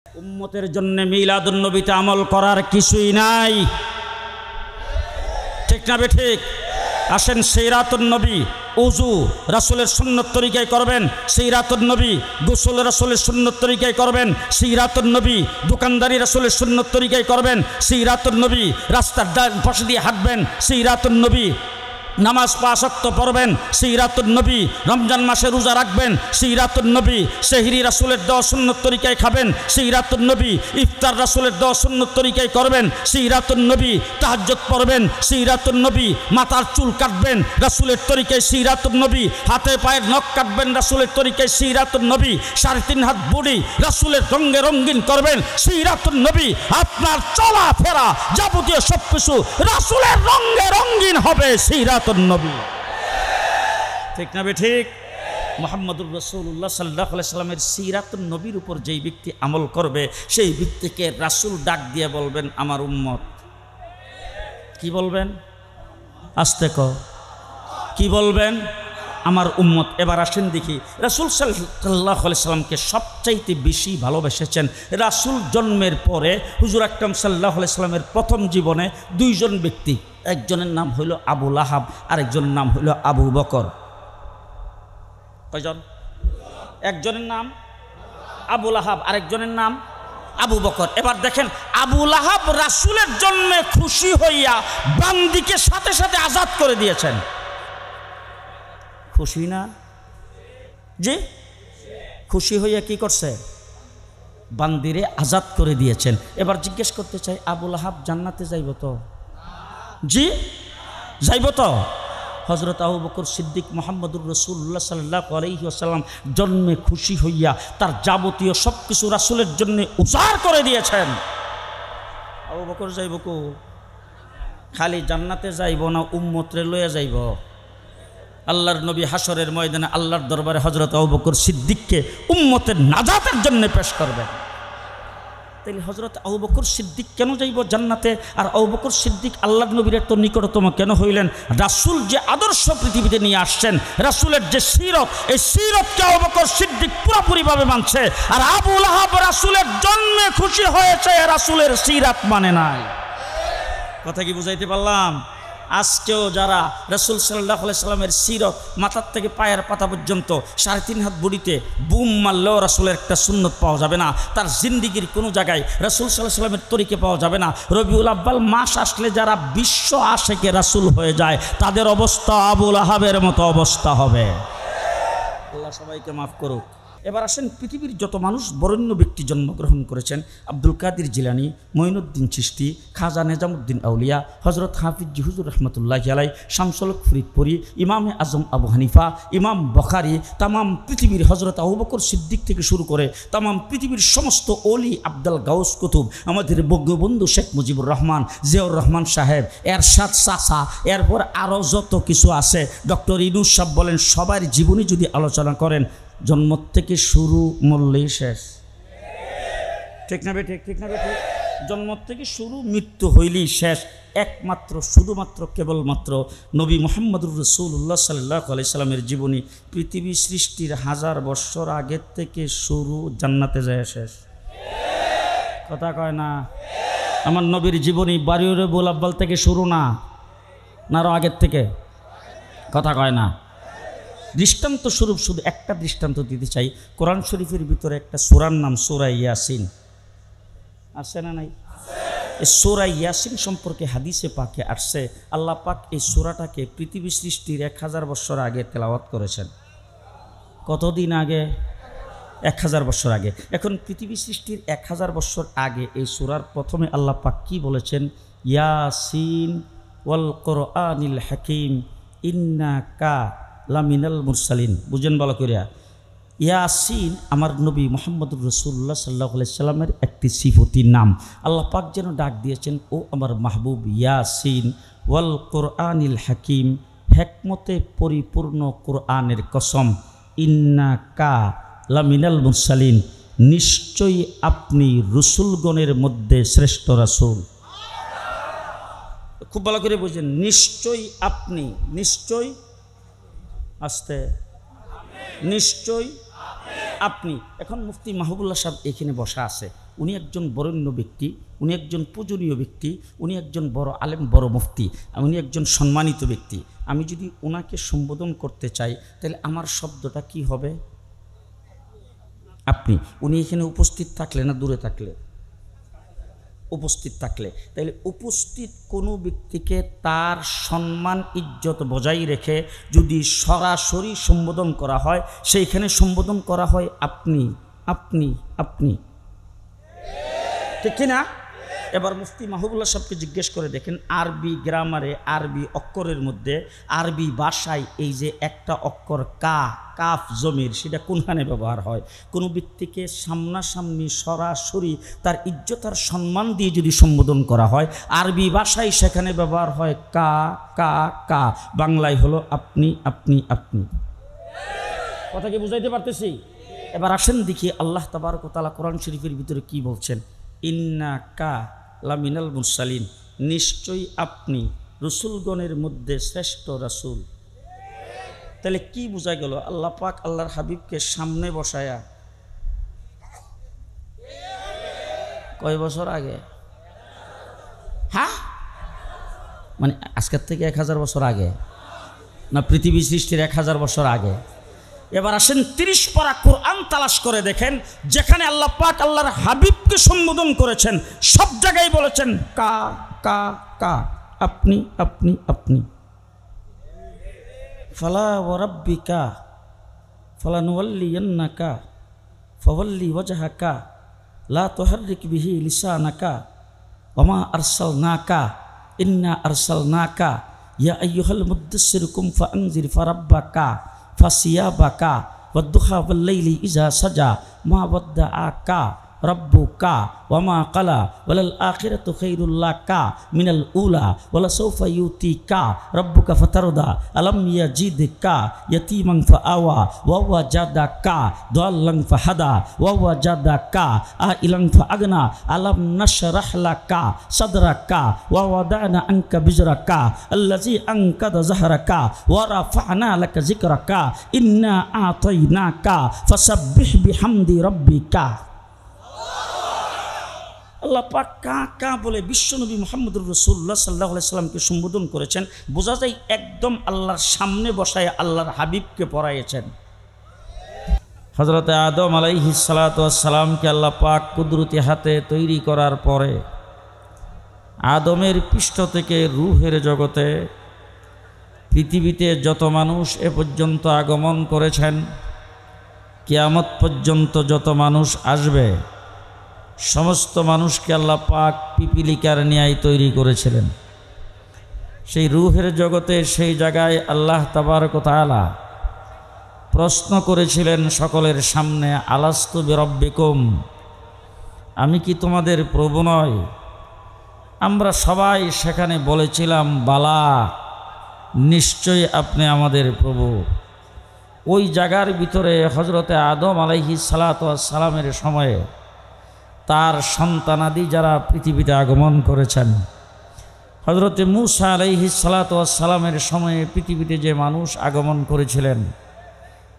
উম্মতের জন্য মিলাদুন নবীতে আমল করার কিছুই নাই, ঠিক না ঠিক? আসেন সিরাতুন নবী, উযু রাসূলের সুন্নত তরিকায় করবেন, সিরাতুন নবী গোসল রাসূলের সুন্নত তরিকায় করবেন, সিরাতুন নবী দোকানদারি রাসূলের সুন্নত তরিকায় করবেন, সিরাতুন নবী রাস্তার পাশে দিয়ে হাঁটবেন, সিরাতুন নবী নামাজ 5 ওয়াক্ত পড়বেন, সিরাতুন নবী রমজান মাসে রোজা রাখবেন, সিরাতুন নবী সেহরি রাসূলের দেওয়া সুন্নত তরিকায় খাবেন, সিরাতুন নবী ইফতার রাসূলের দেওয়া সুন্নত তরিকায় করবেন, সিরাতুন নবী তাহাজ্জুদ পড়বেন, সিরাতুন নবী মাথার চুল কাটবেন রাসূলের তরিকায়, সিরাতুন নবী হাতে পায়ের নখ কাটবেন রাসূলের তরিকায়, সিরাতুন নবী 3.5 হাত বডি রাসূলের রঙে রঙিন করবেন, সিরাতুন নবী আপনার চলাফেরা যাবতীয় সবকিছু রাসূলের রঙে রঙিন হবে, সিরাতুন নবী, ঠিক না ঠিক? মুহাম্মদুর রাসূলুল্লাহ সাল্লাল্লাহু আলাইহি সাল্লামের সিরাতুন নবীর উপর যেই ব্যক্তি আমল করবে সেই ব্যক্তিকে রাসূল ডাক দিয়ে বলবেন আমার উম্মত। কি বলবেন? আস্তে কও, কি বলবেন? আমার উম্মত। এবার আসেন দেখি, রাসূল সাল্লাল্লাহু আলাইহি সাল্লামকে সবচাইতে বেশি ভালোবেসেছেন রাসূল জন্মের পরে হুজুর আকরাম সাল্লাল্লাহু আলাইহি সাল্লামের প্রথম জীবনে 2 জন ব্যক্তি, একজনের নাম হইল আবু লাহাব, আরেকজনের নাম হইল আবু বকর। কয়জন? একজনের নাম আবু লাহাব, আরেকজনের নাম আবু বকর। এবার দেখেন, আবু লাহাব রাসূলের জন্মে খুশি হইয়া বান্দিকে সাথে সাথে আজাদ করে দিয়েছেন। খুশি না? জি, খুশি হইয়া কি করছে? বান্দিরে আজাদ করে দিয়েছেন। এবার জিজ্ঞেস করতে চাই, আবু লাহাব জান্নাতে যাইব তো? জি, যাইব তো? হযরত আবু বকর সিদ্দিক মুহাম্মদুর রাসূলুল্লাহ সাল্লাল্লাহু আলাইহি ওয়াসাল্লাম জন্মে খুশি হইয়া তার যাবতীয় সব কিছু রাসূলের জন্য উজাড় করে দিয়েছেন। আবু বকর যাইব কো? খালি জান্নাতে যাইব না উম্মতরে লইয়া যাইব? আল্লাহর নবী হাসরের ময়দানে আল্লাহর দরবারে হযরত আবু বকর সিদ্দিককে উম্মতের নাজাতের জন্য পেশ করবেন। তাইলে হযরত আবু বকর সিদ্দিক কেন যাইব জান্নাতে? আর আবু বকর সিদ্দিক আল্লাহর নবীর এত নিকটতম কেন হইলেন? রাসূল যে আদর্শ পৃথিবীতে নিয়ে আসছেন, রাসূলের যে সিরত, এই সিরতকে আবু বকর সিদ্দিক পুরোপুরিভাবে মানছে। আর আবু লাহাব রাসূলের জন্মে খুশি হয়েছে, রাসূলের সিরাত মানে নাই। কথা কি বুঝাইতে পারলাম? আজকেও যারা রাসূল সাল্লাল্লাহু আলাইহি সাল্লামের সিরত মাথার থেকে পায়ের পাতা পর্যন্ত 3.5 হাত বডিতে বুম মারলেও রাসূলের একটা সুন্নত পাওয়া যাবে না, তার জিন্দিগির কোনো জায়গায় রাসূল সাল্লাল্লাহু আলাইহি সাল্লামের তরিকে পাওয়া যাবে না। রবিউল আব্বাল মাস আসলে যারা বিশ্ব আশেকে রাসূল হয়ে যায়, তাদের অবস্থা আবু লাহাবের মতো অবস্থা হবে। আল্লাহ সবাইকে মাফ করুক। এবার আসেন, পৃথিবীর যত মানুষ বরেণ্য ব্যক্তি জন্মগ্রহণ করেছেন, আব্দুল কাদের জিলানী, মঈনুদ্দিন চিশতি, খাজা নিজামুদ্দিন আউলিয়া, হযরত হাফিজ হুজুর রহমতুল্লাহি আলাইহি, শামসুল হক ফরিদপুরি, ইমামে আজম আবু হানিফা, ইমাম বুখারী, তামাম পৃথিবীর হযরত আবু বকর সিদ্দিক থেকে শুরু করে তামাম পৃথিবীর সমস্ত ওলি, আব্দুল গাউস কুতুব, আমাদের বঙ্গবন্ধু শেখ মুজিবুর রহমান, জিয়াউর রহমান সাহেব, এরশাদ চাচা, এরপর আরও যত কিছু আছে, ডক্টর ইউনূস সাহেব বলেন, সবার জীবনী যদি আলোচনা করেন, জন্ম থেকে শুরু মরলেই শেষ। ঠিক না ঠিক? ঠিক না ঠিক? জন্ম থেকে শুরু, মৃত্যু হইলেই শেষ। একমাত্র শুধুমাত্র কেবলমাত্র নবী মুহাম্মদুর রাসূলুল্লাহ সাল্লাল্লাহু আলাইহি সাল্লামের জীবনী পৃথিবী সৃষ্টির 1000 বছর আগের থেকে শুরু, জান্নাতে যায় শেষ। কথা কয় না? আমার নবীর জীবনী রবিউল আব্বাল থেকে শুরু না, আরও আগের থেকে? কথা কয় না? দৃষ্টান্ত স্বরূপ শুধু একটা দৃষ্টান্ত দিতে চাই। কোরআন শরীফের ভিতরে একটা সূরার নাম সূরা ইয়াসিন আছে না নাই? এই সূরা ইয়াসিন সম্পর্কে হাদিসে পাকে আসছে, আল্লাহ পাক এই সূরাটাকে পৃথিবী সৃষ্টির 1000 বছর আগে তেলাওয়াত করেছেন। কতদিন আগে? 1000 বছর আগে। এখন পৃথিবী সৃষ্টির 1000 বছর আগে এই সূরার প্রথমে আল্লাহ পাক কি বলেছেন? ইয়াসিন ওয়াল কোরআনিল হাকিম ইন্নাকা লামিনাল মুরসালিন। বুঝেন ভালো করিয়া? ইয়াসিন আমার নবী মুহাম্মদুর রাসূলুল্লাহ সাল্লাল্লাহু আলাইহি সাল্লামের একটি সিফতি নাম। আল্লাহ পাক যেন ডাক দিয়েছেন, ও আমার মাহবুব ইয়াসিন ওয়াল কোরআনিল হাকিম, হিকমতে পরিপূর্ণ কোরআনের কসম, ইন্নাকা লামিনাল মুরসালিন, নিশ্চয়ই আপনি রসুলগণের মধ্যে শ্রেষ্ঠ রাসূল। খুব ভালো করে বুঝেন, নিশ্চয়ই আপনি, নিশ্চয় আসতে, নিশ্চয় আপনি। এখন মুফতি মাহবুবুল্লাহ সাহেব এখানে বসা আছে, উনি একজন বরেণ্য ব্যক্তি, উনি একজন পূজনীয় ব্যক্তি, উনি একজন বড় আলেম, বড় মুফতি, উনি একজন সম্মানিত ব্যক্তি। আমি যদি ওনাকে সম্বোধন করতে চাই তাহলে আমার শব্দটা কি হবে? আপনি। উনি এখানে উপস্থিত থাকলে না দূরে থাকলে? উপস্থিত থাকলে। তাইলে উপস্থিত কোনো ব্যক্তিকে তার সম্মান ইজ্জত বজায় রেখে যদি সরাসরি সম্বোধন করা হয়, সেইখানে সম্বোধন করা হয় আপনি, আপনি, আপনি, ঠিক কিনা? এবার মুফতি মাহবুবুল্লাহ সাহেবকে জিজ্ঞেস করে দেখেন, আরবি গ্রামারে, আরবি অক্ষরের মধ্যে, আরবি ভাষায় এই যে একটা অক্ষর কাফ জমির, সেটা কোনখানে ব্যবহার হয়? কোনো ব্যক্তিকে সামনাসামনি সরাসরি তার ইজ্জত আর সম্মান দিয়ে যদি সম্বোধন করা হয়, আরবি ভাষায় সেখানে ব্যবহার হয় কা, বাংলায় হলো আপনি, আপনি, আপনি। কথা কি বুঝাইতে পারতেছি? এবার আসেন দেখি আল্লাহ তাবারক ওয়া তাআলা কোরআন শরীফের ভিতরে কি বলছেন। ইন্নাকা লামিনাল মুরসালিন, নিশ্চয়ই আপনি রসুলগণের মধ্যে শ্রেষ্ঠ রাসূল। তাহলে কি বোঝা গেল? আল্লাহ পাক আল্লাহর হাবিবকে সামনে বসায়া কয় বছর আগে? হ্যাঁ, মানে আজকের থেকে 1000 বছর আগে না পৃথিবী সৃষ্টির 1000 বছর আগে? এবার আসেন 30 পারা কোরআন তালাশ করে দেখেন, যেখানে আল্লাহ পাক আল্লাহর হাবিবকে সম্বোধন করেছেন সব জায়গায় বলেছেন কা, আপনি, আপনি, আপনি। ফালা ওয়া রাব্বিকা ফালানুওয়াল্লিয়ান্নাকা ফাওয়াল্লি ওয়াজহাকা লা তুহাররিক বিহি লিসানাকা ওয়া মা আরসালনাকা ইন্না আরসালনাকা ইয়া আইয়ুহাল মুদ্দাসসির কুম ফাআনজির ফারাব্বাকা ফাসিয়াবাকা ওয়াদ্দুহা ওয়াল-লাইলি ইযা সাজা মা ওয়াদ্দাআকা রাব্বুকা ওয়া মা ক্বালা ওয়ালাল আখিরাতু খায়রুল লাকা মিনাল উলা ওয়ালা সাওফা ইউতিকা রাব্বুকা ফাতারদা আলাম ইয়াজিদকা ইয়াতীমান ফাআওয়া ওয়া ওয়াজাদাকা দাল্লান ফাহাদা ওয়া ওয়াজাদাকা আইলান ফাআগনা আলাম নাশরাহ লাকা সাদরাকা ওয়া ওয়াদানা আনকা বিজরাকা আল্লাযী আনকাদা যাহরাকা ওয়া রাফা'না লাকা যিকরাকা ইন্না আ'তাইনাকা ফাসাব্বিহ বিহামদি রাব্বিকা। আল্লাহ পাক কা বলে বিশ্বনবী মুহাম্মদুর রাসূলুল্লাহ সাল্লাল্লাহু আলাইহি সাল্লামকে সম্বোধন করেছেন। বোঝা যায় একদম আল্লাহর সামনে বসায় আল্লাহর হাবিবকে পড়াইয়েছেন। হযরতে আদম আলাইহিস সালাতু ওয়াস সালামকে আল্লাহ পাক কুদরতি হাতে তৈরি করার পরে আদমের পৃষ্ঠ থেকে রূহের জগতে পৃথিবীতে যত মানুষ এ পর্যন্ত আগমন করেছেন, কিয়ামত পর্যন্ত যত মানুষ আসবে, সমস্ত মানুষকে আল্লাহ পাক পিপিলিকার ন্যায় তৈরি করেছিলেন। সেই রূহের জগতে সেই জায়গায় আল্লাহ তাবারক ওয়া তাআলা প্রশ্ন করেছিলেন সকলের সামনে, আলাস্তু বিরাব্বিকুম, আমি কি তোমাদের প্রভু নয়? আমরা সবাই সেখানে বলেছিলাম বালা, নিশ্চয়ই আপনি আমাদের প্রভু। ওই জায়গার ভিতরে হযরতে আদম আলাইহিস সালাতু ওয়াস সালামের সময়ে তার সন্তানাদি যারা পৃথিবীতে আগমন করেছেন, হযরতে মূসা আলাইহিস সালাতু ওয়াস সালামের সময়ে পৃথিবীতে যে মানুষ আগমন করেছিলেন,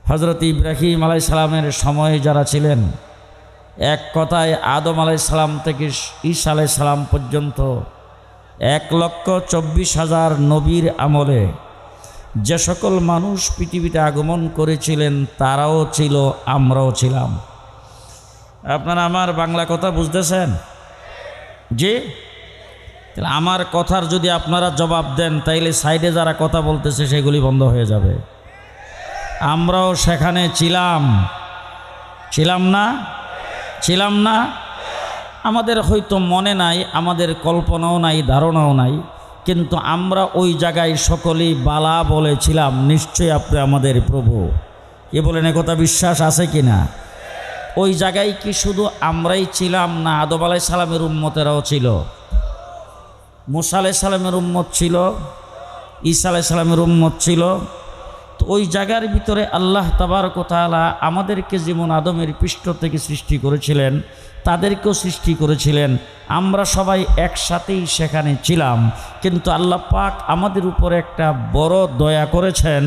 হযরত ইব্রাহিম আলাইহিস সালামের সময়ে যারা ছিলেন, এক কথায় আদম আলাইহিস সালাম থেকে ঈসা আলাইহিস সালাম পর্যন্ত 1,24,000 নবীর আমলে যে সকল মানুষ পৃথিবীতে আগমন করেছিলেন তারাও ছিল, আমরাও ছিলাম। আপনারা আমার বাংলা কথা বুঝতেছেন? জি। তাহলে আমার কথার যদি আপনারা জবাব দেন তাইলে সাইডে যারা কথা বলতেছে সেগুলি বন্ধ হয়ে যাবে। আমরাও সেখানে ছিলাম, ছিলাম না? ছিলাম না? আমাদের হয়তো মনে নাই, আমাদের কল্পনাও নাই, ধারণাও নাই, কিন্তু আমরা ওই জায়গায় সকলেই বালা বলেছিলাম, নিশ্চয়ই আপনি আমাদের প্রভু। এ বলেন, একথা বিশ্বাস আছে কি না? ওই জায়গায় কি শুধু আমরাই ছিলাম না আদম আলাইহিস সালামের উম্মতেরাও ছিল? মূসা আলাইহিস সালামের উম্মত ছিল, ঈসা আলাইহিস সালামের উম্মত ছিল। তো ওই জায়গার ভিতরে আল্লাহ তাবারক ওয়া তাআলা আমাদেরকে যেমন আদমের পৃষ্ঠ থেকে সৃষ্টি করেছিলেন, তাদেরকেও সৃষ্টি করেছিলেন। আমরা সবাই একসাথেই সেখানে ছিলাম, কিন্তু আল্লাহ পাক আমাদের উপরে একটা বড় দয়া করেছেন,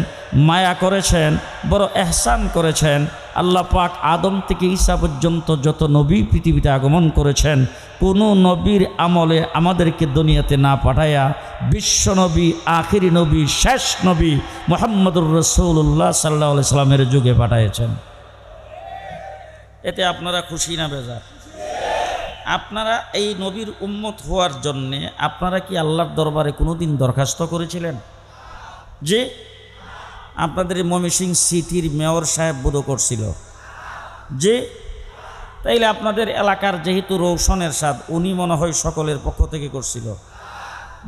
মায়া করেছেন, বড় এহসান করেছেন। আল্লাহ পাক আদম থেকে ঈসা পর্যন্ত যত নবী পৃথিবীতে আগমন করেছেন, কোনো নবীর আমলে আমাদেরকে দুনিয়াতে না পাঠায়া বিশ্ব নবী, আখিরি নবী, শেষ নবী মুহাম্মদুর রাসূলুল্লাহ সাল্লাল্লাহু আলাইহি সাল্লামের যুগে পাঠিয়েছেন। এতে আপনারা খুশি না বেজার? আপনারা এই নবীর উম্মত হওয়ার জন্যে আপনারা কি আল্লাহর দরবারে কোনোদিন দরখাস্ত করেছিলেন? যে আপনাদের ময়মনসিংহ সিটির মেয়র সাহেব বোধ করছিল যে, তাইলে আপনাদের এলাকার যেহেতু রৌশন এরশাদ, উনি মনে হয় সকলের পক্ষ থেকে করছিল।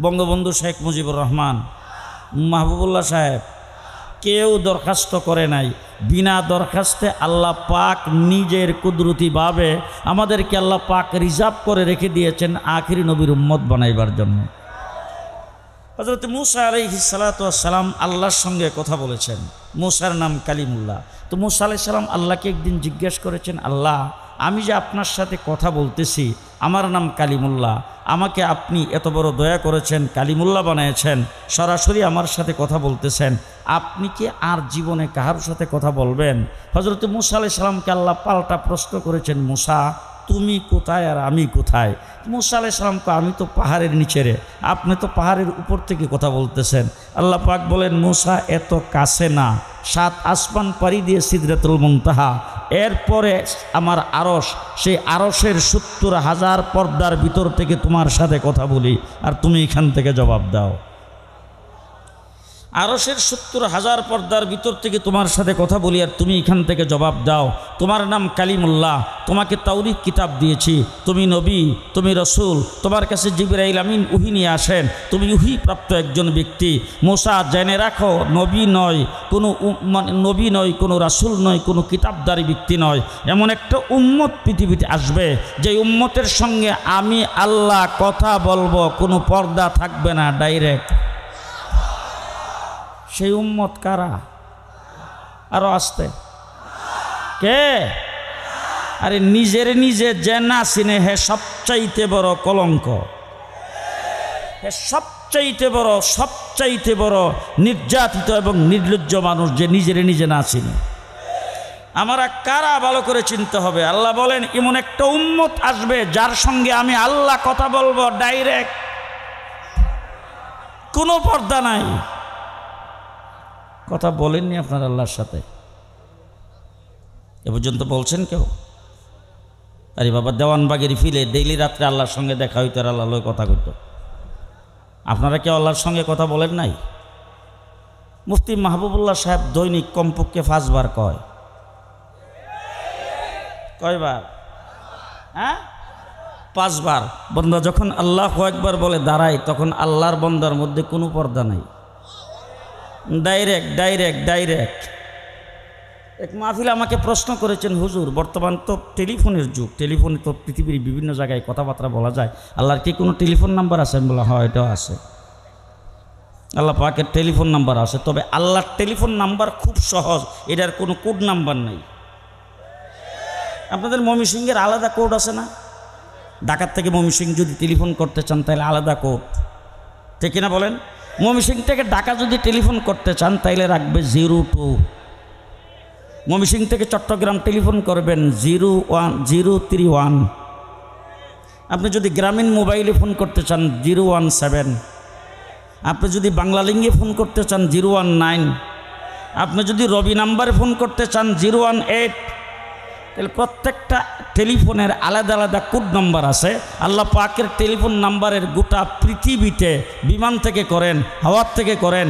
বঙ্গবন্ধু শেখ মুজিবুর রহমান, মাহবুবুল্লাহ সাহেব, কেউ দরখাস্ত করে নাই। বিনা দরখাস্তে আল্লাহ পাক নিজের কুদরতিভাবে আমাদেরকে আল্লাহ পাক রিজার্ভ করে রেখে দিয়েছেন আখিরি নবীর উম্মত বানাইবার জন্য। হযরত মূসা আলাইহিস সালাতু ওয়াস সালাম আল্লাহর সঙ্গে কথা বলেছেন। মূসার নাম কালিমুল্লাহ। তো মূসা আলাইহিস সালাম আল্লাহকে একদিন জিজ্ঞেস করেছেন, আল্লাহ, আমি যে আপনার সাথে কথা বলতেছি, আমার নাম কালিমুল্লাহ, আমাকে আপনি এত বড় দয়া করেছেন, কালিমুল্লাহ বানিয়েছেন, সরাসরি আমার সাথে কথা বলতেছেন, আপনি কি আর জীবনে কাহার সাথে কথা বলবেন? হযরত মূসা আলাইহিস সালামকে আল্লাহ পাল্টা প্রশ্ন করেছেন, মূসা তুমি কোথায় আর আমি কোথায়? মূসা আলাইহিস সালামকে, আমি তো পাহাড়ের নিচে রে, আপনি তো পাহাড়ের উপর থেকে কথা বলতেছেন। আল্লাহ পাক বলেন, মূসা এত কাছে না, 7 আসমান পাড়ি দিয়ে সিদরাতুল মুনতাহা, এরপরে আমার আরশ, সেই আরশের 70,000 পর্দার ভিতর থেকে তোমার সাথে কথা বলি, আর তুমি এখান থেকে জবাব দাও। আরশের 70,000 পর্দার ভিতর থেকে তোমার সাথে কথা বলি, আর তুমি এখান থেকে জবাব দাও। তোমার নাম কালিমুল্লাহ, তোমাকে তাওরীত কিতাব দিয়েছি, তুমি নবী, তুমি রসুল, তোমার কাছে জিবরাইল আমিন উহি নিয়ে আসেন, তুমি উহি প্রাপ্ত একজন ব্যক্তি। মূসা জেনে রাখো, নবী নয়, নবী নয়, কোনো রাসূল নয়, কোনো কিতাবদারি ব্যক্তি নয়, এমন একটা উম্মত পৃথিবীতে আসবে যে উম্মতের সঙ্গে আমি আল্লাহ কথা বলবো, কোনো পর্দা থাকবে না, ডাইরেক্ট। সেই উম্মত কারা? আরো আসতে কে? আরে নিজের নিজে যে না চিনে, হে সবচাইতে বড় কলঙ্ক, হে সবচাইতে বড় নির্যাতিত এবং নির্লজ্জ মানুষ, যে নিজের নিজে না চিনে। আমরা কারা ভালো করে চিনতে হবে। আল্লাহ বলেন, এমন একটা উম্মত আসবে যার সঙ্গে আমি আল্লাহ কথা বলবো ডাইরেক্ট, কোনো পর্দা নাই। কথা বলেননি আপনার আল্লাহর সাথে এ পর্যন্ত? বলছেন কেউ? আরে বাবা, দেওয়ানবাগের ফিলে ডেইলি রাত্রে আল্লাহর সঙ্গে দেখা হইতো, আর আল্লাহ কথা কইতো। আপনারা কেউ আল্লাহর সঙ্গে কথা বলেন নাই? মুফতি মাহবুবুল্লাহ সাহেব দৈনিক কমপক্ষে 5 বার কয়। কয়বার? হ্যাঁ, 5 বার। বন্দা যখন আল্লাহু আকবার বলে দাঁড়ায়, তখন আল্লাহর বন্দার মধ্যে কোনো পর্দা নাই, ডাইরেক্ট। এক মাহফিল আমাকে প্রশ্ন করেছেন, হুজুর বর্তমান তো টেলিফোনের যুগ, টেলিফোনে তো পৃথিবীর বিভিন্ন জায়গায় কথাবার্তা বলা যায়, আল্লাহর কি কোনো টেলিফোন নাম্বার আছে? আমি বললাম, হ্যাঁ, এটাও আছে, আল্লাহ পাকের টেলিফোন নাম্বার আছে। তবে আল্লাহর টেলিফোন নাম্বার খুব সহজ, এটার কোনো কোড নাম্বার নাই। আপনাদের ময়মনসিংহের আলাদা কোড আছে না? ঢাকার থেকে ময়মনসিংহ যদি টেলিফোন করতে চান তাহলে আলাদা কোড, ঠিক কিনা বলেন? ময়মনসিংহ থেকে ঢাকা যদি টেলিফোন করতে চান তাইলে রাখবে 02। ময়মনসিংহ থেকে চট্টগ্রাম টেলিফোন করবেন 01031। আপনি যদি গ্রামীণ মোবাইলে ফোন করতে চান 017। আপনি যদি বাংলা লিঙ্গে ফোন করতে চান 019। আপনি যদি রবি নাম্বারে ফোন করতে চান 018। তাহলে প্রত্যেকটা টেলিফোনের আলাদা আলাদা কোড নাম্বার আছে। আল্লাহ পাকের টেলিফোন নাম্বারের গোটা পৃথিবীতে, বিমান থেকে করেন, হাওয়ার থেকে করেন,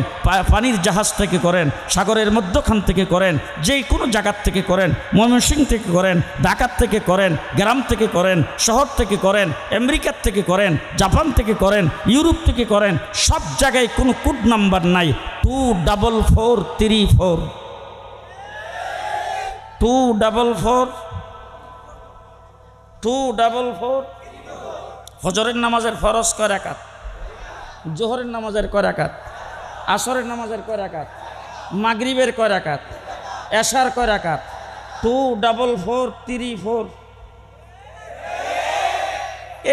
পানির জাহাজ থেকে করেন, সাগরের মধ্যখান থেকে করেন, যে কোনো জায়গার থেকে করেন, ময়মনসিংহ থেকে করেন, ঢাকার থেকে করেন, গ্রাম থেকে করেন, শহর থেকে করেন, আমেরিকার থেকে করেন, জাপান থেকে করেন, ইউরোপ থেকে করেন, সব জায়গায় কোনো কোড নাম্বার নাই। 24434 244 ফজরের নামাজের ফরজ কয় রাকাত, জোহরের নামাজের কয় রাকাত, আসরের নামাজের কয় রাকাত, মাগরিবের কয় রাকাত, এশার কয় রাকাত? 24434।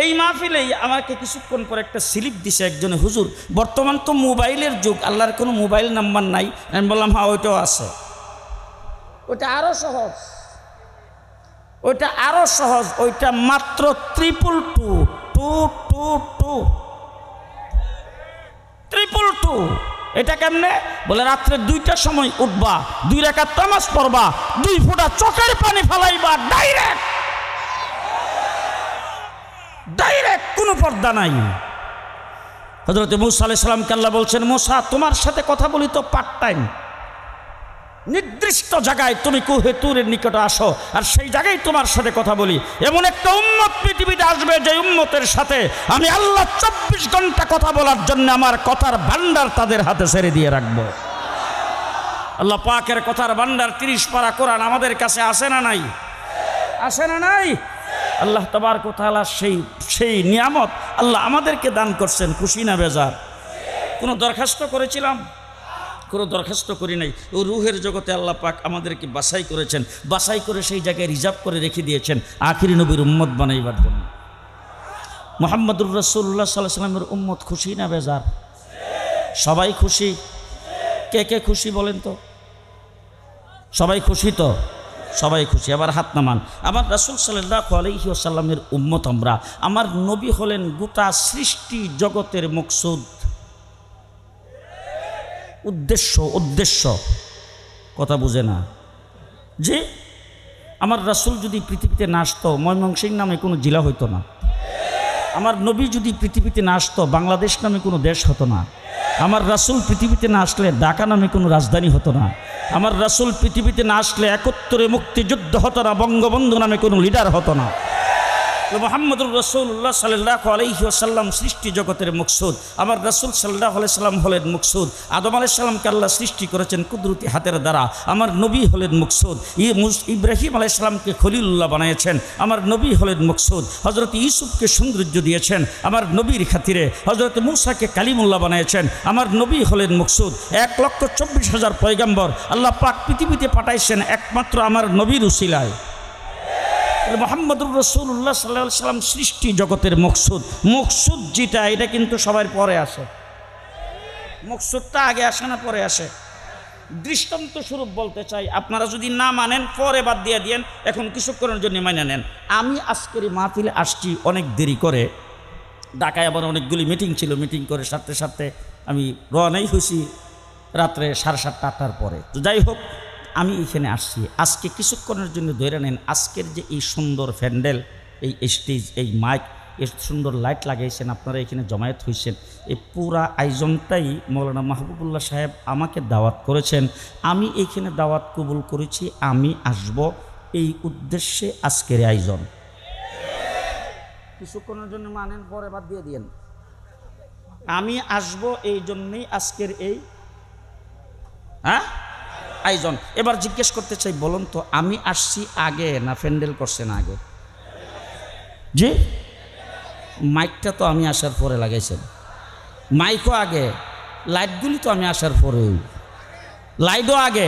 এই মাহফিলেই আমাকে কিছুক্ষণ পর একটা স্লিপ দিছে একজনে, হুজুর বর্তমান তো মোবাইলের যুগ, আল্লাহর কোনো মোবাইল নাম্বার নাই। আমি বললাম, হ্যাঁ ওইটাও আছে, ওটা আরো সহজ। ওইটা আরো সহজ, ওইটা মাত্র 222 এটা কেমনে বলে? রাত্রে 2টার সময় উঠবা, 2 রাকাত নামাজ পড়বা, 2 ফোঁটা চোখের পানি ফেলাইবা, ডাইরেক্ট কোনো পর্দা নাই। হযরত মূসা আলাইহিস সালামকে আল্লাহ বলছেন, মূসা তোমার সাথে কথা বলি তো পার্ট টাইম, নির্দিষ্ট জায়গায় তুমি কুহে তুরের নিকটে আসো, আর সেই জায়গায় তোমার সাথে কথা বলি। এমন একটা উম্মত পৃথিবীতে আসবে যে উম্মতের সাথে আমি আল্লাহ 24 ঘন্টা কথা বলার জন্য আমার কথার ভান্ডার তাদের হাতে ছেড়ে দিয়ে রাখবো। আল্লাহ পাকের কথার ভান্ডার 30 পারা কোরআন আমাদের কাছে আসে না নাই? আসে না নাই? আল্লাহ তাবারক ওয়া তাআলা সেই নিয়ামত আল্লাহ আমাদেরকে দান করছেন। খুশি না বেজার? কোনো দরখাস্ত করেছিলাম? কোনো দরখাস্ত করি নাই। ও রুহের জগতে আল্লাহ পাক আমাদেরকে বাছাই করেছেন, বাছাই করে সেই জায়গায় রিজার্ভ করে রেখে দিয়েছেন আখিরি নবীর উম্মত বানাইবার জন্য। মুহাম্মদুর রাসূলুল্লাহ সাল্লাল্লাহু আলাইহি ওয়াসাল্লামের উম্মত খুশি না বেজার? সবাই খুশি? কে কে খুশি বলেন তো? সবাই খুশি তো? সবাই খুশি। আবার হাত নামান। আমার রাসূল সাল্লাল্লাহু আলাইহি ওয়াসাল্লামের উম্মত আমরা। আমার নবী হলেন গোটা সৃষ্টি জগতের মকসুদ, উদ্দেশ্য কথা বুঝে না যে আমার রাসূল যদি পৃথিবীতে না আসতো ময়মনসিংহ নামে কোনো জেলা হইতো না। আমার নবী যদি পৃথিবীতে না আসতো বাংলাদেশ নামে কোনো দেশ হতো না। আমার রাসূল পৃথিবীতে না আসলে ঢাকা নামে কোনো রাজধানী হতো না। আমার রাসূল পৃথিবীতে না আসলে 71 মুক্তিযুদ্ধ হতো না, বঙ্গবন্ধু নামে কোনো লিডার হতো না। মুহাম্মদুর রাসূলুল্লাহ সাল্লাল্লাহু আলাইহি ওয়াসাল্লাম সৃষ্টি জগতের মকসুদ। আমার রাসূল সাল্লাল্লাহু আলাইহি সাল্লাম হলেন মকসুদ। আদম আলাইহিস সালামকে আল্লাহ সৃষ্টি করেছেন কুদরতি হাতের দ্বারা। আমার নবী হলেন মকসুদ। ইব্রাহিম আলাইহিস সালামকে খলিলুল্লাহ বানিয়েছেন। আমার নবী হলেন মকসুদ। হযরত ইউসুফকে সৌন্দর্য দিয়েছেন আমার নবীর খাতিরে। হযরত মূসাকে কালিমুল্লাহ বানিয়েছেন। আমার নবী হলেন মকসুদ। 1,24,000 পয়গম্বর আল্লাহ পাক পৃথিবীতে পাঠাইছেন একমাত্র আমার নবীর উসিলায়। মুহাম্মদুর রাসূলুল্লাহ সাল্লাল্লাহু আলাইহি ওয়াসাল্লাম সৃষ্টি জগতের মকসুদ। মকসুদ যেটা এটা কিন্তু সবার পরে আসে। মকসুদটা আগে আসে না পরে আসে? দৃষ্টান্ত স্বরূপ বলতে চাই, আপনারা যদি না মানেন পরে বাদ দিয়ে দিয়েন, এখন কিছুক্ষণের জন্য মেনে নেন। আমি আজকের মাহফিলে আসছি অনেক দেরি করে। ঢাকায় আবার অনেকগুলি মিটিং ছিল, মিটিং করে সাথে সাথে আমি রওনাই হয়েছি রাত্রে 7:30 8টার পরে। তো যাই হোক, আমি এখানে আসছি আজকে কিছুক্ষণের জন্য ধরে নেন। আজকের যে এই সুন্দর প্যান্ডেল, এই স্টেজ, এই মাইক, এই সুন্দর লাইট লাগাইছেন, আপনারা এখানে জমায়েত হয়েছেন, এই পুরা আয়োজনটাই মৌলানা মাহবুবুল্লাহ সাহেব আমাকে দাওয়াত করেছেন। আমি এইখানে দাওয়াত কবুল করেছি, আমি আসব এই উদ্দেশ্যে আজকের আয়োজন। কিছুক্ষণের জন্য মানেন, পরে বাদ দিয়ে দিয়েন। আমি আসব এই জন্যই আজকের এই আয়োজন। এবার জিজ্ঞেস করতে চাই, বলুন তো আমি আসছি আগে না প্যান্ডেল করছেন আগে? জি, মাইকটা তো আমি আসার পরে লাগাইছেন, মাইকও আগে, লাইটগুলি তো আমি আসার পরে, লাইটও আগে,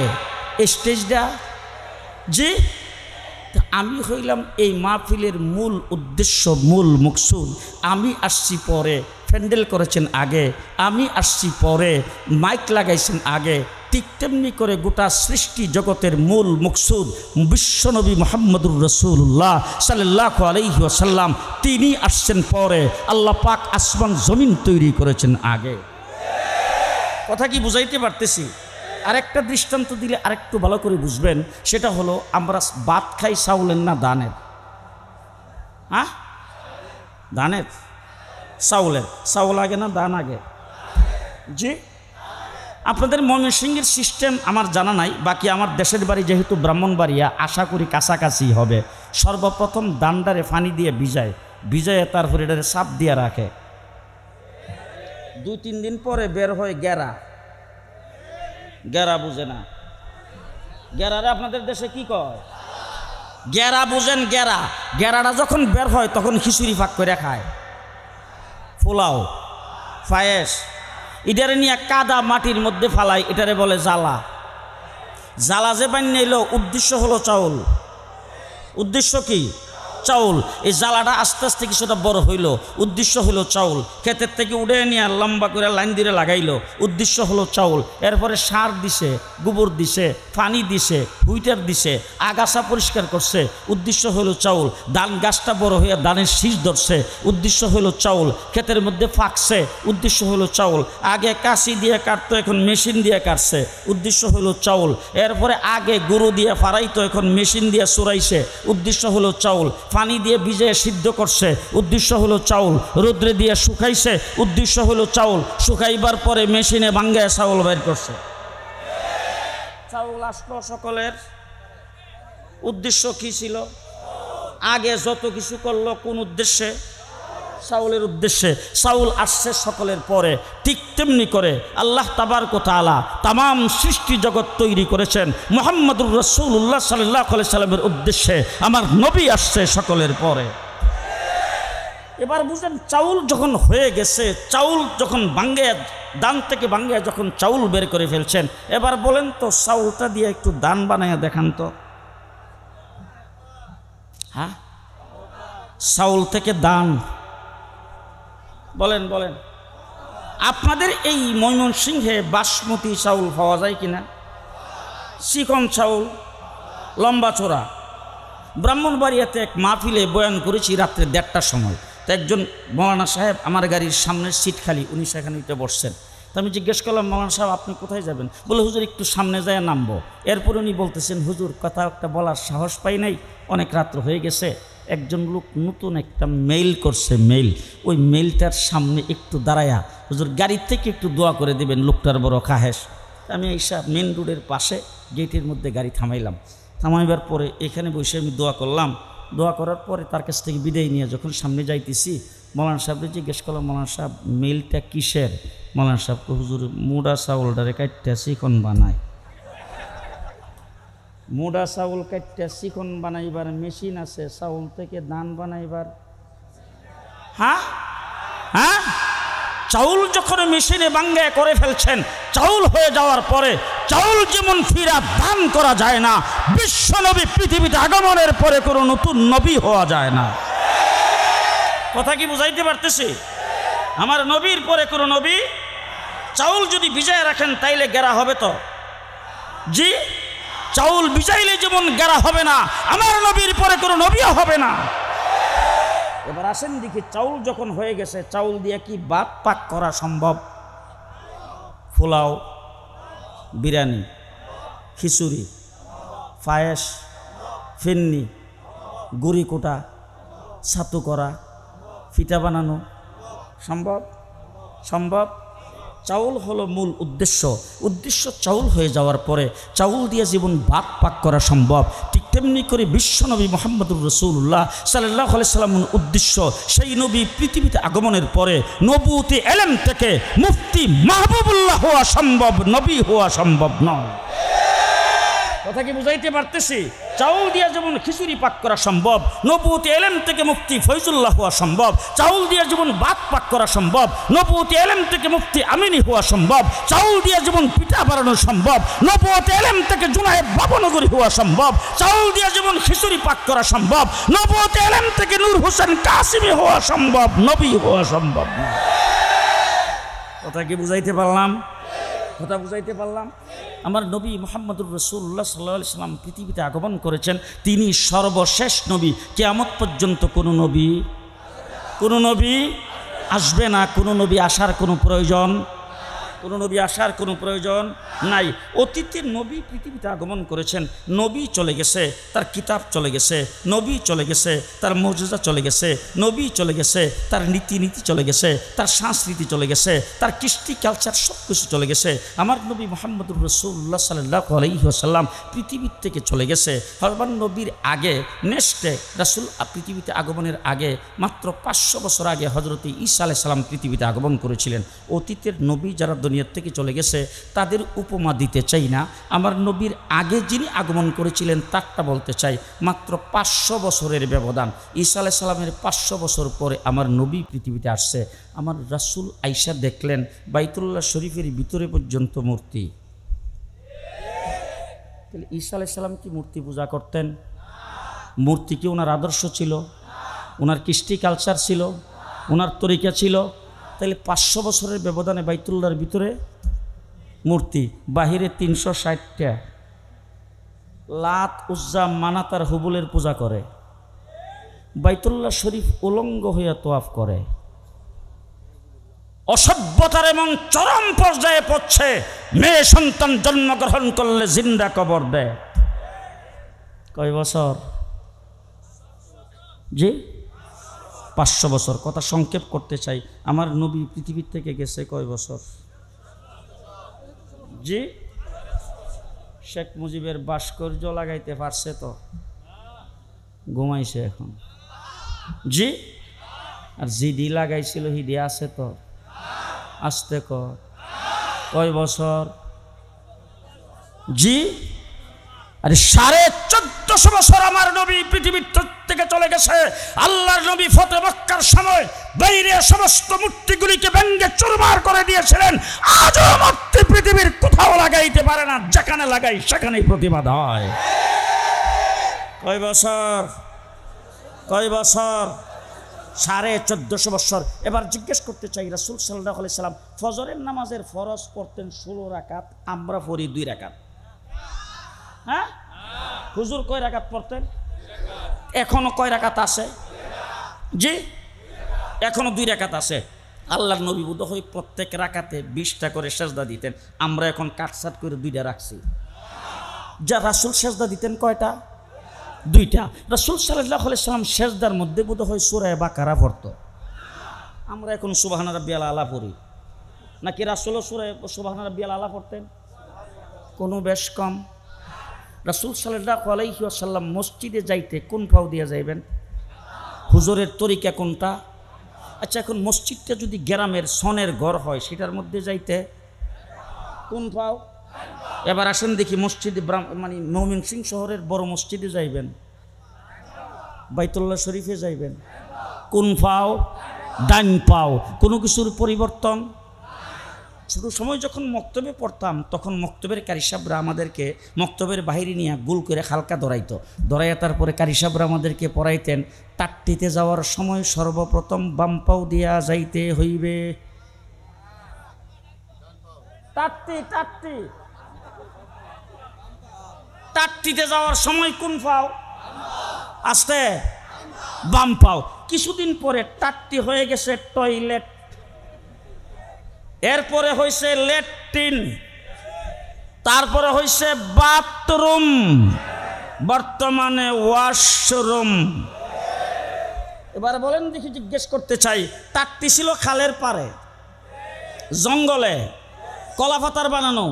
স্টেজটা। জি, আমি হইলাম এই মাহফিলের মূল উদ্দেশ্য, মূল মকসুদ। আমি আসছি পরে, প্যান্ডেল করেছেন আগে, আমি আসছি পরে, মাইক লাগাইছেন আগে। ঠিক তেমনি করে গোটা সৃষ্টি জগতের মূল মকসুদ বিশ্বনবী মুহাম্মদুর রাসূলুল্লাহ সাল্লাল্লাহু আলাইহি ওয়াসাল্লাম, তিনি আসছেন পরে। আল্লাহ পাক আসমান জমিন তৈরি করেছেন আগে। কথা কি বুঝাইতে পারতেছি? আরেকটা দৃষ্টান্ত দিলে আরেকটু ভালো করে বুঝবেন। সেটা হলো, আমরা ভাত খাই চাউলের না ধানের? ধানের। চাউলের। চাউল আগে না ধান আগে? জি, আপনাদের ময়মনসিংহের সিস্টেম আমার জানা নাই, বাকি আমার দেশের বাড়ি যেহেতু ব্রাহ্মণবাড়িয়া, আশা করি কাছাকাছি হবে। সর্বপ্রথম দান্ডারে পানি দিয়ে ভিজায় তারপরে এটারে চাপ দিয়ে রাখে। 2-3 দিন পরে বের হয় গেরা। গেরা বুঝে না? গেরারে আপনাদের দেশে কি কয়? গেরা বুঝেন? গেরা। গেরাটা যখন বের হয় তখন খিচুড়ি ফাঁক করে খায়, পোলাও, পায়েস। এটারে নিয়ে কাদা মাটির মধ্যে ফালাই, এটারে বলে জ্বালা। জ্বালা যে বানিয়ে এলো, উদ্দেশ্য হলো চাউল। উদ্দেশ্য কি? চাউল। এই জ্বালাটা আস্তে আস্তে কিছুটা বড় হইল, উদ্দেশ্য হলো চাউল। ক্ষেতের থেকে উঠে নিয়ে লম্বা করে লাইন দিয়ে লাগাইলো, উদ্দেশ্য হলো চাউল। এরপরে সার দিছে, গোবর দিছে, পানি দিছে, হুইটার দিছে, আগাছা পরিষ্কার করছে, উদ্দেশ্য হলো চাউল। ধান গাছটা বড় হইয়া ধানের শীষ ধরছে, উদ্দেশ্য হলো চাউল। ক্ষেতের মধ্যে ফাঁকছে, উদ্দেশ্য হলো চাউল। আগে কাশি দিয়ে কাটতো, এখন মেশিন দিয়ে কাটছে, উদ্দেশ্য হলো চাউল। এরপরে আগে গরু দিয়ে ফাড়াইতো, এখন মেশিন দিয়ে চড়াইছে, উদ্দেশ্য হলো চাউল। পানি দিয়ে ভিজে সিদ্ধ করছে, উদ্দেশ্য হলো চাউল। রোদ্রে দিয়ে শুকাইছে, উদ্দেশ্য হলো চাউল। শুকাইবার পরে মেশিনে ভাঙ্গায় চাউল বের করছে। চাউল আসলো সকলের, উদ্দেশ্য কি ছিল? আগে যত কিছু করলো কোন উদ্দেশ্যে? চাউলের উদ্দেশ্যে। চাউল আসছে সকলের পরে। ঠিক তেমনি করে আল্লাহ তাবারক ওয়া তাআলা তামাম সৃষ্টি জগৎ তৈরি করেছেন মুহাম্মদুর রাসূলুল্লাহ সাল্লাল্লাহু আলাইহি সাল্লামের উদ্দেশ্যে। আমার নবী আসছে সকলের পরে। এবার বুঝেন, চাউল যখন হয়ে গেছে, চাউল যখন ভাঙ্গে, দান থেকে ভাঙ্গে যখন চাউল বের করে ফেলছেন, এবার বলেন তো চাউলটা দিয়ে একটু দান বানায় দেখান তো। হ্যাঁ, চাউল থেকে দান, বলেন বলেন। আপনাদের এই ময়মনসিংহে বাসমতি চাউল পাওয়া যায় কিনা? চিকন চাউল, লম্বা চোরা। ব্রাহ্মণবাড়িয়াতে এক মাহফিলে বয়ান করেছি রাত্রে 1:30টার সময়। তো একজন মৌলানা সাহেব আমার গাড়ির সামনের সিট খালি, উনি সেখানে উঠে বসছেন। তো আমি জিজ্ঞেস করলাম, মৌলানা সাহেব আপনি কোথায় যাবেন? বলে, হুজুর একটু সামনে যায় নামবো। এরপর উনি বলতেছেন, হুজুর কথা একটা বলার সাহস পাই নাই, অনেক রাত্র হয়ে গেছে। একজন লোক নতুন একটা মেইল করছে, মেইল, ওই মেইলটার সামনে একটু দাঁড়ায়া হুজুর গাড়ির থেকে একটু দোয়া করে দেবেন, লোকটার বড় খাহেস। আমি এইসব মেন রোডের পাশে গেটের মধ্যে গাড়ি থামাইলাম। থামাইবার পরে এখানে বসে আমি দোয়া করলাম। দোয়া করার পরে তার কাছ থেকে বিদায় নিয়ে যখন সামনে যাইতেছি, মৌলানা সাহেবকে জিজ্ঞেস করলাম, মৌলানা সাহেব মেইলটা কিসের? মৌলানা সাহেবকে, হুজুর মুডা চাউলটারে কাটতে চিকন বানায়। মুডা চাউল কাটতে চিকন বানাইবার মেশিন আছে, চাউল থেকে ধান বানাইবার? হ্যাঁ হ্যাঁ, চাউল যখন মেশিনে ভাঙ্গায় করে ফেলছেন, চাউল হয়ে যাওয়ার পরে চাউল যেমন ফিরা দান করা যায় না, বিশ্ব নবী পৃথিবীতে আগমনের পরে কোনো নতুন নবী হওয়া যায় না। কথা কি বুঝাইতে পারতেছি? আমার নবীর পরে কোনো নবী, চাউল যদি ভিজায় রাখেন তাইলে গেরা হবে তো? জি, চাউল ভিজাইলে যেমন গেরা হবে না, আমার নবীর পরে কোনো নবীও হবে না। এবার আসেন দেখি, চাউল যখন হয়ে গেছে, চাউল দিয়ে কি ভাত পাক করা সম্ভব? পোলাও, বিরিয়ানি, খিচুড়ি, পায়েস, ফিন্নি, গুড়ি কোটা, ছাতু করা, পিঠা বানানো সম্ভব? সম্ভব। চাউল হলো মূল উদ্দেশ্য। উদ্দেশ্য চাউল হয়ে যাওয়ার পরে চাউল দিয়ে জীবন ভাত পাক করা সম্ভব। ঠিক তেমনি করে বিশ্বনবী মুহাম্মদুর রাসূলুল্লাহ সাল্লাল্লাহু আলাইহি সাল্লামের উদ্দেশ্য, সেই নবী পৃথিবীতে আগমনের পরে নবুয়তি ইলম থেকে মুফতি মাহবুবুল্লাহ হওয়া সম্ভব, নবী হওয়া সম্ভব নয়। কথা কি বুঝাইতে পারতেছি? চাউল দিয়ে যেমন খিচুড়ি পাক করা সম্ভব, নবুয়তি ইলম থেকে মুফতি ফয়জুল্লাহ হওয়া সম্ভব। চাউল দিয়ে যেমন ভাত পাক করা সম্ভব, নবুয়তি ইলম থেকে মুফতি আমিনী হওয়া সম্ভব। চাউল দিয়ে যেমন পিঠা বানানো সম্ভব, নবুয়তি ইলম থেকে জুনায়েদ বাবনগরী হওয়া সম্ভব। চাউল দিয়ে যেমন খিচুড়ি পাক করা সম্ভব, নবুয়তি ইলম থেকে নূর হোসেন কাসিমি হওয়া সম্ভব, নবী হওয়া সম্ভব না। কথা কি বুঝাইতে পারলাম? কথা বুঝাইতে পারলাম? আমার নবী মুহাম্মদুর রাসূলুল্লাহ সাল্লাল্লাহু আলাইহি ওয়াসাল্লাম পৃথিবীতে আগমন করেছেন, তিনি সর্বশেষ নবী। কিয়ামত পর্যন্ত কোনো নবী আসবে না, কোনো নবী আসার কোনো প্রয়োজন, কোনো নবী আসার কোনো প্রয়োজন নাই। অতীতের নবী পৃথিবীতে আগমন করেছেন, নবী চলে গেছে, তার কিতাব চলে গেছে, নবী চলে গেছে, তার মুজিজা চলে গেছে, নবী চলে গেছে, তার নীতি চলে গেছে, তার সংস্কৃতি চলে গেছে, তার কৃষ্টি কালচার সব কিছু চলে গেছে। আমার নবী মুহাম্মদুর রাসূলুল্লাহ সাল্লাল্লাহু আলাইহি ওয়াসাল্লাম পৃথিবীর থেকে চলে গেছে। আমার নবীর আগে নেক্সটে রাসূল পৃথিবীতে আগমনের আগে মাত্র 500 বছর আগে হযরত ঈসা আলাইহিস সালাম পৃথিবীতে আগমন করেছিলেন। অতীতের নবী যারা দুনিয়া থেকে চলে গেছে তাদের উপমা দিতে চাই না, আমার নবীর আগে যিনি আগমন করেছিলেন তারটা বলতে চাই। মাত্র 500 বছরের ব্যবধান। ঈসা আলাইহিস সালামের 500 বছর পরে আমার নবী পৃথিবীতে আসছে। আমার রাসূল আয়েশা দেখলেন বাইতুল্লাহ শরীফের ভিতরে পর্যন্ত মূর্তি। তাহলে ঈসা আলাইহিস সালাম কি মূর্তি পূজা করতেন? মূর্তি কি ওনার আদর্শ ছিল? ওনার কৃষ্টি কালচার ছিল? ওনার তরিকা ছিল? তাহলে 500 বছরের ব্যবধানে বাইতুল্লাহর ভিতরে মূর্তি, বাহিরে 360টা লাত উজ্জা মানাত আর হুবুলের পূজা করে, বাইতুল্লাহ শরীফ উলঙ্গ হইয়া তোয়াফ করে। অসভ্যতার এবং চরম পর্যায়ে পড়ছে। মেয়ে সন্তান জন্মগ্রহণ করলে জিন্দা কবর দেয়। কয় বছর? জি 500 বছর। কথা সংক্ষেপ করতে চাই, আমার নবী পৃথিবীর থেকে গেছে কয় বছর? জি শেখ মুজিবের ভাস্কর্য লাগাইতে পারছে তো? ঘুমাইছে এখন। জি আর জিডি লাগাইছিল হিডি আছে তো? আসতে কয় বছর? জি আরে 1450 বছর আমার নবী পৃথিবীর থেকে চলে গেছে। আল্লাহর নবী ফতে মক্কার সময় বাইরে সমস্ত মূর্তিগুলিকে ভেঙে চুরমার করে দিয়েছিলেন। আজও মূর্তি পৃথিবীর কোথাও লাগাইতে পারে না, যেখানে লাগাই সেখানেই প্রতিবাদ হয়। কয় বছর? কয় বছর? 1450 বছর। এবার জিজ্ঞেস করতে চাই, রাসূল সাল্লাল্লাহু আলাইহি সাল্লাম ফজরের নামাজের ফরজ পড়তেন 16 রাকাত, আমরা পড়ি 2 রাকাত। হ্যাঁ হুজুর কয় রাকাত পড়তেন? এখনো কয় রাকাত আছে? জি এখনো 2 রাকাত আছে। আল্লাহর নবী বোধহয় প্রত্যেক রাকাতে 20টা করে সেজদা দিতেন, আমরা এখন কাটসাট করে 2টা রাখছি। যা রাসূল সেজদা দিতেন কয়টা? 2টা। রাসূল সাল্লাল্লাহু আলাইহি সাল্লাম সেজদার মধ্যে বোধহয় সূরা বাকারা পড়তো, আমরা এখন সুবহান রাব্বিয়াল আলা পড়ি। নাকি রাসূলও সূরা সুবহান রাব্বিয়াল আলা পড়তেন? কোনো বেশ কম। রাসূল সাল্লাল্লাহু আলাইহি ওয়াসাল্লাম মসজিদে যাইতে কোন পাও দিয়ে যাইবেন? হুজুরের তরিকা কোনটা? আচ্ছা এখন মসজিদটা যদি গ্রামের সনের ঘর হয় সেটার মধ্যে যাইতে কোন পাও? এবার আসেন দেখি মসজিদে মানে ময়মনসিংহ শহরের বড় মসজিদে যাইবেন, বাইতুল্লাহ শরীফে যাইবেন, কোন পাও? ডান পাও। কোনো কিছুর পরিবর্তন? শুধু সময় যখন মক্তবে পড়তাম তখন মক্তবের কারি সাহেবরা আমাদেরকে মক্তবের বাহিরে নিয়ে গোল করে হালকা ধরাইতো, ধরাইয়া তারপরে কারি সাহেবরা আমাদেরকে পড়াইতেন টাট্টিতে যাওয়ার সময় সর্বপ্রথম বাম পাও দিয়া যাইতে হইবে। টাট্টি টাট্টি টাট্টিতে যাওয়ার সময় কোন পাও? আস্তে বাম পাও। কিছুদিন পরে টাট্টি হয়ে গেছে টয়লেট, এরপরে হয়েছে ল্যাট্রিন, তারপরে হয়েছে বাথরুম, বর্তমানে ওয়াশরুম। এবার বলেন দেখি, জিজ্ঞেস করতে চাই, টাট্টি ছিল খালের পারে, জঙ্গলে, কলাপাতার বানানো,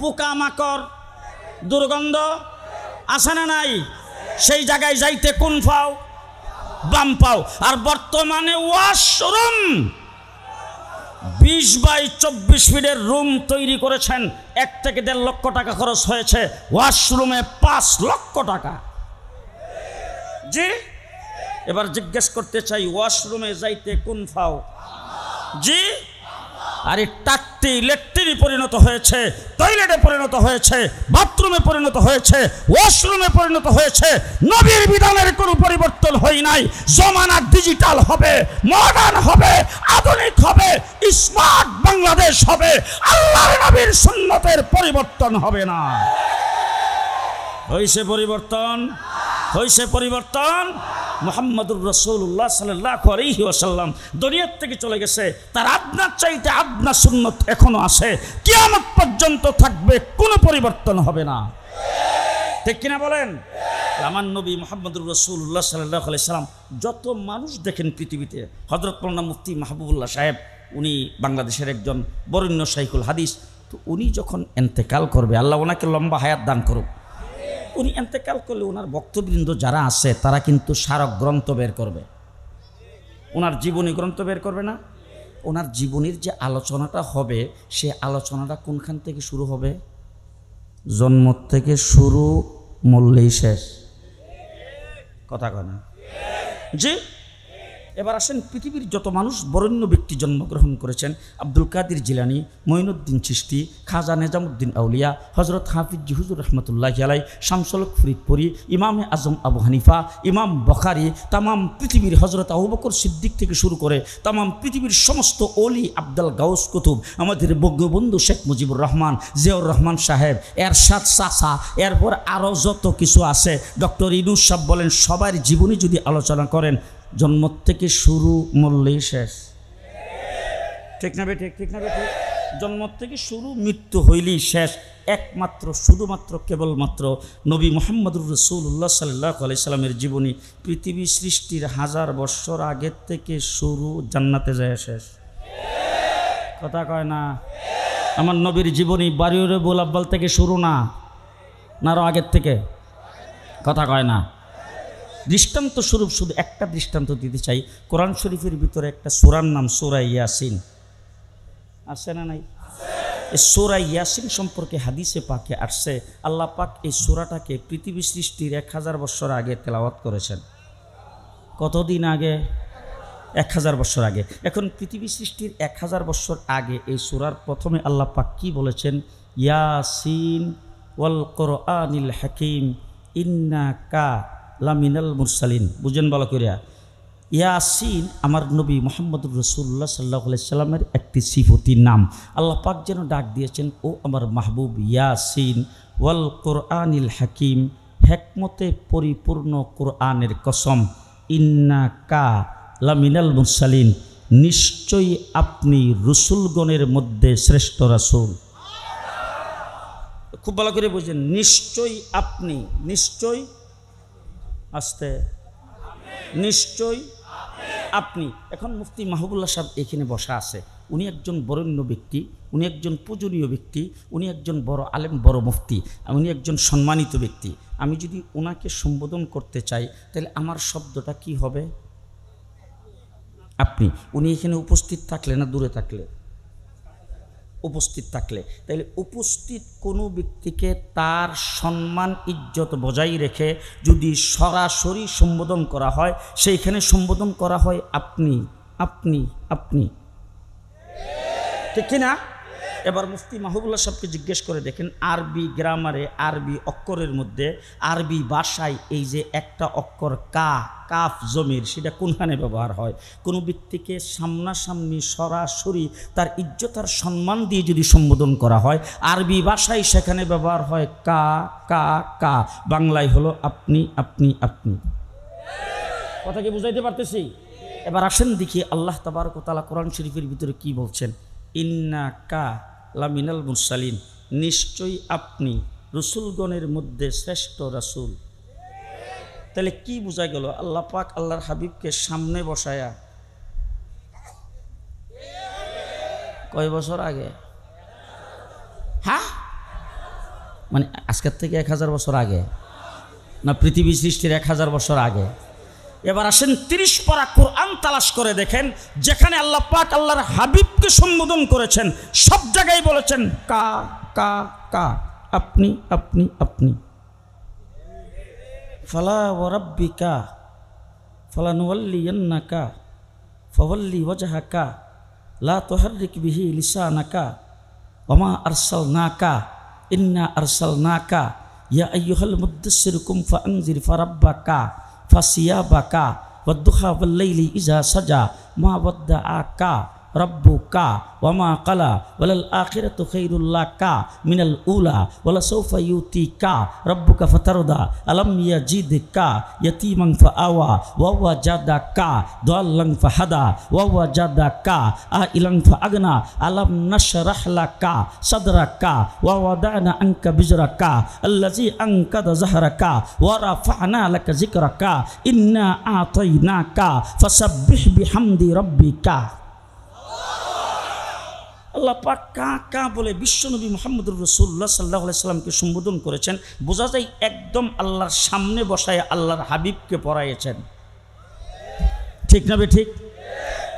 পোকা মাকড়, দুর্গন্ধ আছে না নাই? সেই জায়গায় যাইতে কোন পাও? বাম পাও। আর বর্তমানে ওয়াশরুম 20 বাই 24 ফিটের রুম তৈরি করেছেন, 1 থেকে 1.5 লক্ষ টাকা খরচ হয়েছে, ওয়াশরুমে 5 লক্ষ টাকা। জি এবার জিজ্ঞেস করতে চাই, ওয়াশরুমে যাইতে কোন পাও? জি আরে টাট্টি ল্যাট্রিনে পরিণত হয়েছে, টয়লেটে পরিণত হয়েছে, বাথরুমে পরিণত হয়েছে, ওয়াশরুমে পরিণত হয়েছে। নবীর বিধানের কোনো পরিবর্তন হয় নাই। জমানা ডিজিটাল হবে, মডার্ন হবে, আধুনিক হবে, স্মার্ট বাংলাদেশ হবে, আল্লাহর নবীর সুন্নতের পরিবর্তন হবে না। হয়েছে পরিবর্তন, হয়েছে পরিবর্তন। মুহাম্মদুর রাসূলুল্লাহ সাল্লাল্লাহু আলাইহি ওয়াসাল্লাম দুনিয়ার থেকে চলে গেছে, তার আপনার চাইতে আপনার সুন্নত এখনো আছে, কিয়ামত পর্যন্ত থাকবে, কোনো পরিবর্তন হবে না। ঠিক কিনা বলেন? আমার নবী মুহাম্মদুর রাসূলুল্লাহ সাল্লাল্লাহু আলাইহি সাল্লাম যত মানুষ দেখেন পৃথিবীতে, হযরত মাওলানা মুফতি মাহবুবুল্লাহ সাহেব, উনি বাংলাদেশের একজন বরেণ্য শাইখুল হাদিস, তো উনি যখন ইন্তেকাল করবে, আল্লাহ ওনাকে লম্বা হায়াত দান করুক, উনি ইন্তেকাল করলে ওনার ভক্তবৃন্দ যারা আছে তারা কিন্তু স্মারক গ্রন্থ বের করবে, ওনার জীবনী গ্রন্থ বের করবে না? ওনার জীবনীর যে আলোচনাটা হবে, সে আলোচনাটা কোনখান থেকে শুরু হবে? জন্ম থেকে শুরু, মরলেই শেষ। কথা কয় না? জি এবার আসেন পৃথিবীর যত মানুষ বরেণ্য ব্যক্তি জন্মগ্রহণ করেছেন, আব্দুল কাদের জিলানী, মঈনুদ্দিন চিশতি, খাজা নিজামুদ্দিন আউলিয়া, হজরত হাফিজ হুজুর রহমতুল্লাহ আলাই, শামসুল হক ফরিদপুরি, ইমামে আজম আবু হানিফা, ইমাম বখারি, তামাম পৃথিবীর হজরত আবু বকর সিদ্দিক থেকে শুরু করে তামাম পৃথিবীর সমস্ত ওলি, আব্দুল গাউস কুতুব, আমাদের বঙ্গবন্ধু শেখ মুজিবুর রহমান, জিয়াউর রহমান সাহেব, এরশাদ চাচা, এরপর আরও যত কিছু আছে, ডক্টর ইউনূস সাহেব বলেন, সবার জীবনী যদি আলোচনা করেন, জন্ম থেকে শুরু মরলেই শেষ। ঠিক না বেঠিক? ঠিক না বেঠিক? জন্ম থেকে শুরু, মৃত্যু হইলেই শেষ। একমাত্র শুধুমাত্র কেবলমাত্র নবী মুহাম্মদুর রাসূলুল্লাহ সাল্লাল্লাহু আলাইহি সাল্লামের জীবনী পৃথিবী সৃষ্টির 1000 বছর আগের থেকে শুরু, জান্নাতে যায় শেষ। কথা কয় না? আমার নবীর জীবনী বারিউরে বুল আব্বাল থেকে শুরু না, না আরও আগের থেকে? কথা কয় না? দৃষ্টান্ত স্বরূপ শুধু একটা দৃষ্টান্ত দিতে চাই। কোরআন শরীফের ভিতরে একটা সূরার নাম সূরা ইয়াসিন আছে না নাই? এই সূরা ইয়াসিন সম্পর্কে হাদিসে পাকে আসছে, আল্লাহ পাক এই সূরাটাকে পৃথিবী সৃষ্টির 1000 বছর আগে তেলাওয়াত করেছেন। কতদিন আগে? 1000 বছর আগে। এখন পৃথিবী সৃষ্টির 1000 বছর আগে এই সূরার প্রথমে আল্লাহ পাক কি বলেছেন? ইয়াসিন ওয়াল কোরআনিল হাকিম ইন্নাকা লামিনাল মুরসালিন। বুঝেন ভালো করিয়া? ইয়াসিন আমার নবী মুহাম্মদুর রাসূলুল্লাহ সাল্লাল্লাহু আলাইহি সাল্লামের একটি সিফতি নাম। আল্লাহ পাক যেন ডাক দিয়েছেন, ও আমার মাহবুব ইয়াসিন ওয়াল কোরআনিল হাকিম, হিকমতে পরিপূর্ণ কোরআনের কসম, ইন্নাকা লামিনাল মুরসালিন, নিশ্চয়ই আপনি রসুলগণের মধ্যে শ্রেষ্ঠ রাসূল। খুব ভালো করে বুঝেন, নিশ্চয়ই আপনি, নিশ্চয় আসতে, নিশ্চয় আপনি। এখন মুফতি মাহবুবুল্লাহ সাহেব এখানে বসা আছে, উনি একজন বরেণ্য ব্যক্তি, উনি একজন পূজনীয় ব্যক্তি, উনি একজন বড় আলেম, বড় মুফতি, উনি একজন সম্মানিত ব্যক্তি। আমি যদি ওনাকে সম্বোধন করতে চাই তাহলে আমার শব্দটা কি হবে? আপনি। উনি এখানে উপস্থিত থাকলে না দূরে থাকলে? উপস্থিত থাকলে। তাইলে উপস্থিত কোনো ব্যক্তিকে তার সম্মান ইজ্জত বজায় রেখে যদি সরাসরি সম্বোধন করা হয়, সেইখানে সম্বোধন করা হয় আপনি, আপনি, আপনি। ঠিক কিনা? এবার মুফতি মাহবুবুল্লাহ সাহেবকে জিজ্ঞেস করে দেখেন, আরবি গ্রামারে, আরবি অক্ষরের মধ্যে, আরবি ভাষায় এই যে একটা অক্ষর কা, কাফ জমির, সেটা কোনখানে ব্যবহার হয়? কোনো ব্যক্তিকে সামনাসামনি সরাসরি তার ইজ্জত আর সম্মান দিয়ে যদি সম্বোধন করা হয়, আরবি ভাষায় সেখানে ব্যবহার হয় কা, কা, কা। বাংলায় হলো আপনি, আপনি, আপনি। কথা কি বুঝাইতে পারতেছি? এবার আসেন দেখি আল্লাহ তাবারক ওয়া তাআলা কোরআন শরীফের ভিতরে কি বলছেন। ইন্নাকা লামিনাল মুরসালিন, নিশ্চয়ই আপনি রসুলগণের মধ্যে শ্রেষ্ঠ রাসূল। তাহলে কি বোঝা গেল? আল্লাহ পাক আল্লাহর হাবিবকে সামনে বসায়া কয় বছর আগে? হ্যাঁ, মানে আজকের থেকে 1000 বছর আগে না পৃথিবী সৃষ্টির 1000 বছর আগে? এবার আসেন 30 পারা কোরআন তালাশ করে দেখেন, যেখানে আল্লাহ পাক আল্লাহর হাবিবকে সম্বোধন করেছেন সব জায়গায় বলেছেন কা, কা, কা, আপনি, আপনি, আপনি। ফালা ওয়া রাব্বিকা ফালানুওয়াল্লিয়ান্নাকা ফাওয়াল্লি ওয়াজহাকা লা তুহাররিক বিহি লিসানাকা ওয়া মা আরসালনাকা ইন্না আরসালনাকা ইয়া আইয়ুহাল মুদ্দাসসির কুম ফাআনজির ফারাব্বাকা ফাসিয়াবাকা ওয়াদ্দুহা ওয়াল-লাইলি ইযা সাজা মা ওয়াদ্দাআকা রাব্বুকা ওয়া মা ক্বালা ওয়ালাল আখিরাতু খায়রুল লাকা মিনাল উলা ওয়ালা সাওফা ইউতিকা রাব্বুকা ফাতারদা আলাম ইয়াজিদকা ইয়াতীমান ফাআওয়া ওয়া ওয়াজাদাকা দাল্লান ফাহাদা ওয়া ওয়াজাদাকা আইলান ফাআগনা আলাম নাশরাহ লাকা সাদরাকা ওয়া ওয়াদানা আনকা বিজরাকা আল্লাযী আনকাদা যাহরাকা ওয়া রাফা'না লাকা যিকরাকা ইন্না আ'তাইনাকা ফাসাব্বিহ বিহামদি রাব্বিকা। আল্লাহ পাক কা কা বলে বিশ্বনবী মুহাম্মদুর রাসূলুল্লাহ সাল্লাল্লাহু আলাইহি সাল্লামকে সম্বোধন করেছেন। বোঝা যায় একদম আল্লাহর সামনে বসায় আল্লাহর হাবিবকে পড়াইয়েছেন। ঠিক না বে ঠিক?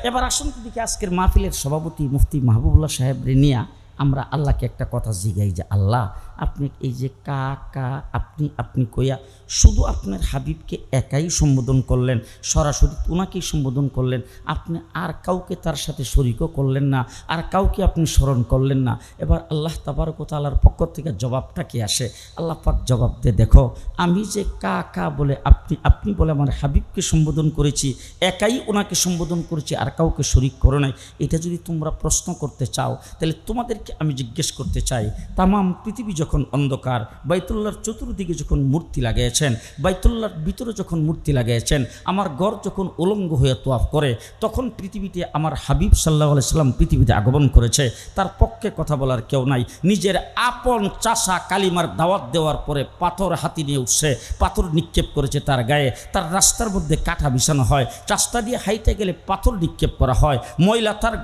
এবার আসুন দেখি আজকের মাহফিলের সভাপতি মুফতি মাহবুবুল্লাহ সাহেব রেনিয়া আমরা আল্লাহকে একটা কথা জিগাই যে আল্লাহ আপনি এই যে কা কা আপনি আপনি কইয়া শুধু আপনার হাবিবকে একাই সম্বোধন করলেন, সরাসরি ওনাকেই সম্বোধন করলেন, আপনি আর কাউকে তার সাথে শরীকও করলেন না, আর কাউকে আপনি স্মরণ করলেন না। এবার আল্লাহ তাবারক ওয়া তাআলার পক্ষ থেকে জবাবটা কি আসে? আল্লাহ পাক জবাব দিয়ে, দেখো আমি যে কা কা বলে আপনি আপনি বলে আমার হাবিবকে সম্বোধন করেছি, একাই ওনাকে সম্বোধন করেছি, আর কাউকে শরীক করো নাই, এটা যদি তোমরা প্রশ্ন করতে চাও তাহলে তোমাদেরকে আমি জিজ্ঞেস করতে চাই, তামাম পৃথিবী যখন অন্ধকার, বাইতুল্লাহর চতুর্দিকে যখন মূর্তি লাগিয়েছেন, বাইতুল্লাহর ভিতরে যখন মূর্তি লাগিয়েছেন, আমার ঘর যখন উলঙ্গ হয়ে তোয়াফ করে, তখন পৃথিবীতে আমার হাবিব সাল্লাল্লাহু আলাইহি সাল্লাম পৃথিবীতে আগমন করেছে, তার পক্ষে কথা বলার কেউ নাই। নিজের আপন চাষা কালিমার দাওয়াত দেওয়ার পরে পাথর হাতি নিয়ে উঠছে, পাথর নিক্ষেপ করেছে তার গায়ে, তার রাস্তার মধ্যে কাঠা বিছানো হয়, রাস্তা দিয়ে হাইটে গেলে পাথর নিক্ষেপ করা হয়, ময়লা তার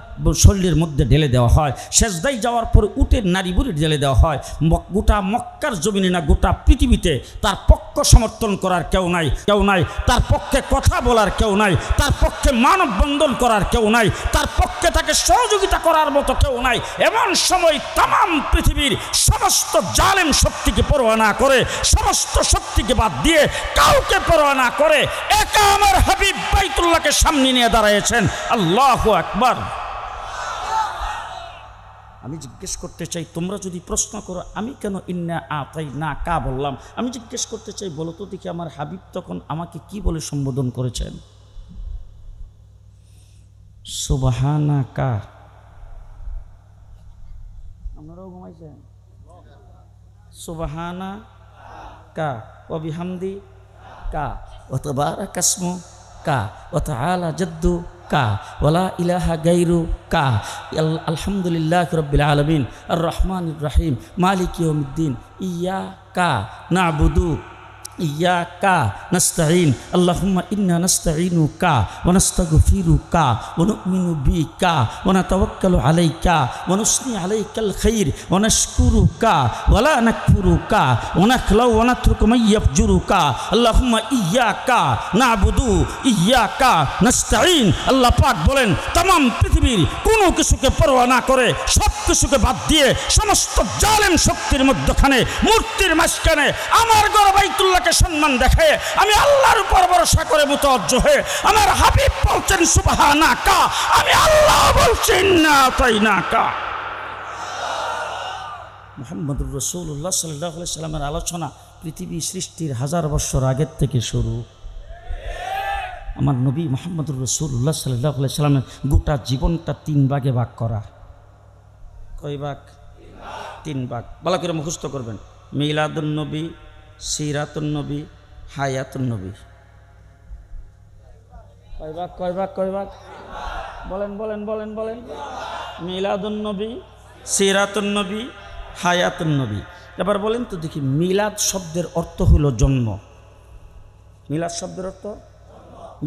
শরীরের মধ্যে ঢেলে দেওয়া হয়, সেজদায় যাওয়ার পরে উটের নাড়ি বুড়ি ঢেলে দেওয়া হয়। গোটা মক্কার জমিনে না গোটা পৃথিবীতে তার পক্ষ সমর্থন করার কেউ নাই, কেউ নাই, তার পক্ষে কথা বলার কেউ নাই, তার পক্ষে মানববন্ধন করার কেউ নাই, তার পক্ষে তাকে সহযোগিতা করার মতো কেউ নাই। এমন সময় তামাম পৃথিবীর সমস্ত জালেম শক্তিকে পরোয়া না করে, সমস্ত শক্তিকে বাদ দিয়ে, কাউকে পরোয়া না করে একা আমার হাবিব বাইতুল্লাহকে সামনে নিয়ে দাঁড়িয়েছেন। আল্লাহু আকবার। আমি জিজ্ঞেস করতে চাই, তোমরা যদি প্রশ্ন করো আমি কেন ইন্না আতাই না কা বললাম, আমি জিজ্ঞেস করতে চাই, বলো তো দেখি আমার হাবিব তখন আমাকে কি বলে সম্বোধন করেছেন? সুবহানাকা। আপনারাও ঘুমাইছেন? সুবহানাকা ওয়া বিহামদিকা ওয়া তাবারাকা ইসমুকা ওয়া তাআলা জাদ্দুকা ওয়ালা ইলাহা গায়রুকা আলহামদুলিল্লাহি রাব্বিল আলামিন আর রহমানির রহিম মালিকি ইয়াউমিদ্দিন ইয়াকা না'বুদু ইয়াকা নাস্তাঈন আল্লাহুম্মা ইন্না নাস্তাঈনুকা ওয়া নাস্তাগফিরুকা ওয়া নু'মিনু বিকা ওয়া নাতাওয়াক্কালু আলাইকা ওয়া নুসনি আলাইকাল খাইর ওয়া নাশকুরুকা ওয়া লা নাকফুরুকা ওয়া নাখলাউ ওয়া নাতরুকু মান ইয়াফজুরুকা আল্লাহুম্মা ইয়াকা না'বুদু ইয়াকা নাস্তাঈন। আল্লাহ পাক বলেন तमाम পৃথিবীর কোনো কিছুকে পরোয়া না করে, সব কিছুকে বাদ দিয়ে, সমস্ত জালেম শক্তির মধ্যখানে, মূর্তির মাঝখানে আমার ঘর বাইতুল্লাহকে সম্মান দেখে আমি আল্লাহর উপর ভরসা করে মুতাওয়াজ্জহ হয়ে আমার হাবিব বলছেন সুবহানাকা, আমি আল্লাহ বলছি ইন্না আতাইনাকা। মুহাম্মদুর রাসূলুল্লাহ সাল্লাল্লাহু আলাইহি সাল্লামের আলোচনা পৃথিবী সৃষ্টির 1000 বছর আগের থেকে শুরু। আমার নবী মুহাম্মদুর রাসূলুল্লাহ সাল্লাল্লাহু আলাইহি সাল্লামের গোটা জীবনটা 3 ভাগে ভাগ করা। কয় ভাগ? 3 ভাগ। ভালো করে মুখস্থ করবেন। মিলাদুন নবী, সিরাতুন নবী, হায়াতুন নবী। কয় ভাগ? কয় ভাগ? কয় ভাগ? বলেন বলেন বলেন বলেন। মিলাদুন নবী, সিরাতুন নবী, হায়াতুন নবী। এবার বলেন তো দেখি, মিলাদ শব্দের অর্থ হলো জন্ম। মিলাদ শব্দের অর্থ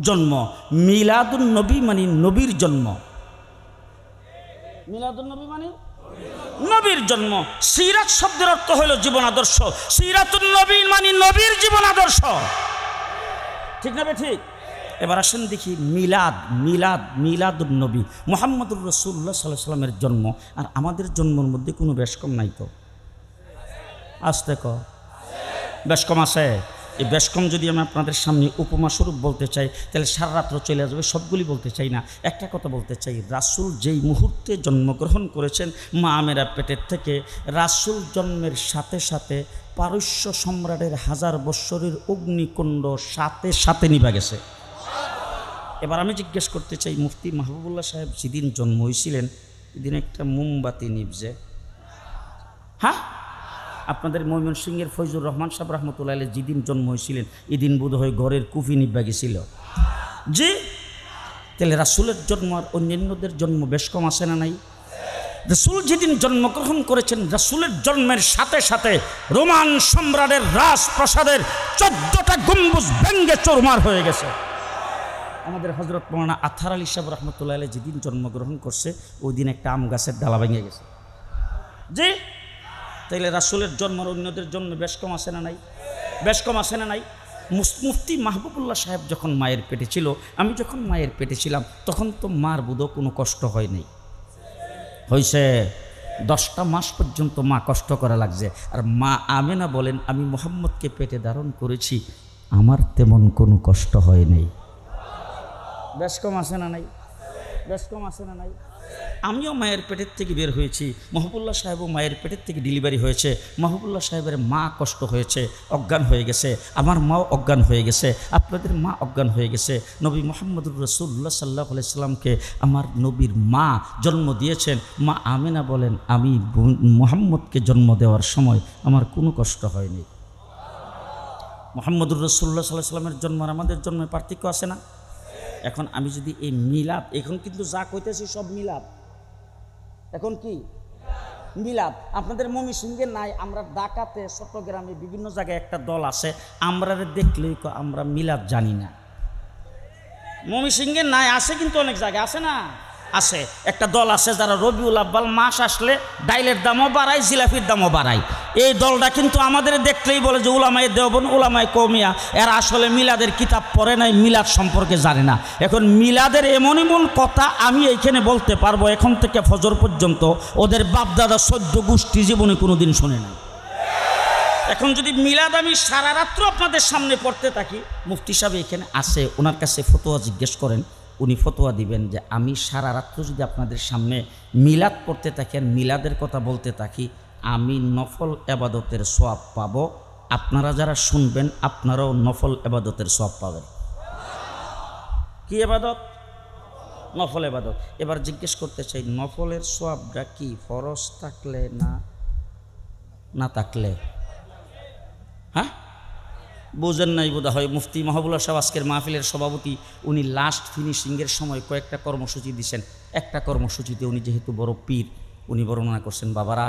জন্ম। মিলাদুন নবী মানে নবীর জন্ম। মিলাদুন নবী মানে নবীর জন্ম। সিরাত শব্দের অর্থ হলো জীবন আদর্শ। সিরাতুন নবী মানে নবীর জীবন আদর্শ। ঠিক না? ঠিক। এবার আসেন দেখি মিলাদ। মিলাদ মিলাদুন নবী মুহাম্মদুর রাসূলুল্লাহ সাল্লাল্লাহু আলাইহি সাল্লামের জন্ম আর আমাদের জন্মের মধ্যে কোনো বেশকম নাই তো? আসতে ক বেশকম আছে? এই বেশকম যদি আমি আপনাদের সামনে উপমা স্বরূপ বলতে চাই তাহলে সারা রাত্র চলে যাবে, সবগুলি বলতে চাই না। একটা কথা বলতে চাই, রাসূল যেই মুহূর্তে জন্মগ্রহণ করেছেন মা আমেরার পেটের থেকে, রাসূল জন্মের সাথে সাথে পারস্য সম্রাটের 1000 বৎসরের অগ্নিকুণ্ড সাথে সাথে নিভা গেছে। এবার আমি জিজ্ঞেস করতে চাই, মুফতি মাহবুবুল্লাহ সাহেব যেদিন জন্ম হয়েছিলেন এদিন একটা মোমবাতি নিভছে? হ্যাঁ, আপনাদের ময়মনসিংহের ফয়জুর রহমান সাহেব রহমতুল্লাহ আলাইহি যেদিন জন্ম হয়েছিলেন এদিন বোধ হয় ঘরের কুফি নিভা গেছিল। জি, তাহলে রাসূলের জন্ম আর অন্যান্যদের জন্ম বেশ কম আছে না নাই? রাসূল যেদিন জন্মগ্রহণ করেছেন রাসূলের জন্মের সাথে সাথে রোমান সম্রাটের রাজপ্রাসাদের 14টা গম্বুজ ভেঙ্গে চুরমার হয়ে গেছে। আমাদের হযরত মাওলানা আতহার আলী সাহেব রহমতুল্লাহ আলাইহি যেদিন জন্মগ্রহণ করছে ওই দিন একটা আম গাছের ডালা ভেঙে গেছে। জি, তাইলে রাসূলের জন্ম আর অন্যদের জন্ম বেশ কম আছে না নাই? বেশ কম আছে না নাই? মুফতি মাহবুবুল্লাহ সাহেব যখন মায়ের পেটে ছিল, আমি যখন মায়ের পেটে ছিলাম তখন তো মার বুধও কোনো কষ্ট হয় নাই। হয়েছে? 10টা মাস পর্যন্ত মা কষ্ট করা লাগছে। আর মা আমেনা বলেন, আমি মুহাম্মদকে পেটে ধারণ করেছি, আমার তেমন কোনো কষ্ট হয় নাই। বেশ কম আছে না নাই? বেশ কম আছে না নাই? আমিও মায়ের পেটের থেকে বের হয়েছি, মাহবুবুল্লাহ সাহেবও মায়ের পেটের থেকে ডেলিভারি হয়েছে। মাহবুবুল্লাহ সাহেবের মা কষ্ট হয়েছে, অজ্ঞান হয়ে গেছে, আমার মাও অজ্ঞান হয়ে গেছে, আপনাদের মা অজ্ঞান হয়ে গেছে। নবী মুহাম্মদুর রাসূলুল্লাহ সাল্লাল্লাহু আলাইহি সাল্লামকে আমার নবীর মা জন্ম দিয়েছেন। মা আমেনা বলেন, আমি মুহাম্মদকে জন্ম দেওয়ার সময় আমার কোনো কষ্ট হয়নি। মুহাম্মদুর রাসূলুল্লাহ সাল্লাল্লাহু আলাইহি সাল্লামের জন্ম আর আমাদের জন্মের পার্থক্য আছে না? এখন আমি যদি এই মিলাদ, এখন কিন্তু যা কইতেছি সব মিলাদ, এখন কি মিলাদ। আপনাদের ময়মনসিংহে নাই, আমরা ঢাকাতে চট্টগ্রামে বিভিন্ন জায়গায় একটা দল আছে, আমরা দেখলেই আমরা মিলাদ জানি না। ময়মনসিংহে নাই, আছে কিন্তু অনেক জায়গায় আছে না, আছে একটা দল আছে যারা রবিউল আব্বাল মাস আসলে ডাইলের দামও বাড়ায়, জিলাপির দামও বাড়ায়। এই দলটা কিন্তু আমাদের দেখলেই বলে যে উলামায়ে দেওবন্দ, উলামায়ে কওমিয়া, এরা আসলে মিলাদের কিতাব পড়ে নাই, মিলাদ সম্পর্কে জানে না। এখন মিলাদের এমন এমন কথা আমি এইখানে বলতে পারবো, এখন থেকে ফজর পর্যন্ত ওদের বাপদাদা 14 গোষ্ঠী জীবনে কোনো দিন শোনে নাই। এখন যদি মিলাদ আমি সারা রাত্র আপনাদের সামনে পড়তে থাকি, মুফতি সাহেব এখানে আসে, ওনার কাছে ফতোয়া জিজ্ঞেস করেন, উনি ফতোয়া দিবেন যে আমি সারা রাত্র যদি আপনাদের সামনে মিলাদ পড়তে থাকি আর মিলাদের কথা বলতে থাকি, আমি নফল এবাদতের সওয়াব পাবো, আপনারা যারা শুনবেন আপনারাও নফল এবাদতের সওয়াব পাবেন। কি এবাদত? নফল এবাদত। এবার জিজ্ঞেস করতে চাই, নফলের সওয়াবটা কি ফরজ থাকলে না থাকলে? হ্যাঁ, বুঝেন নাই বোধ হয়। মুফতি মাহবুবুল্লাহ সাহেব আজকের মাহফিলের সভাপতি, উনি লাস্ট ফিনিশিংয়ের সময় কয়েকটা কর্মসূচি দিয়েছেন। একটা কর্মসূচিতে উনি যেহেতু বড় পীর, উনি বর্ণনা করছেন, বাবারা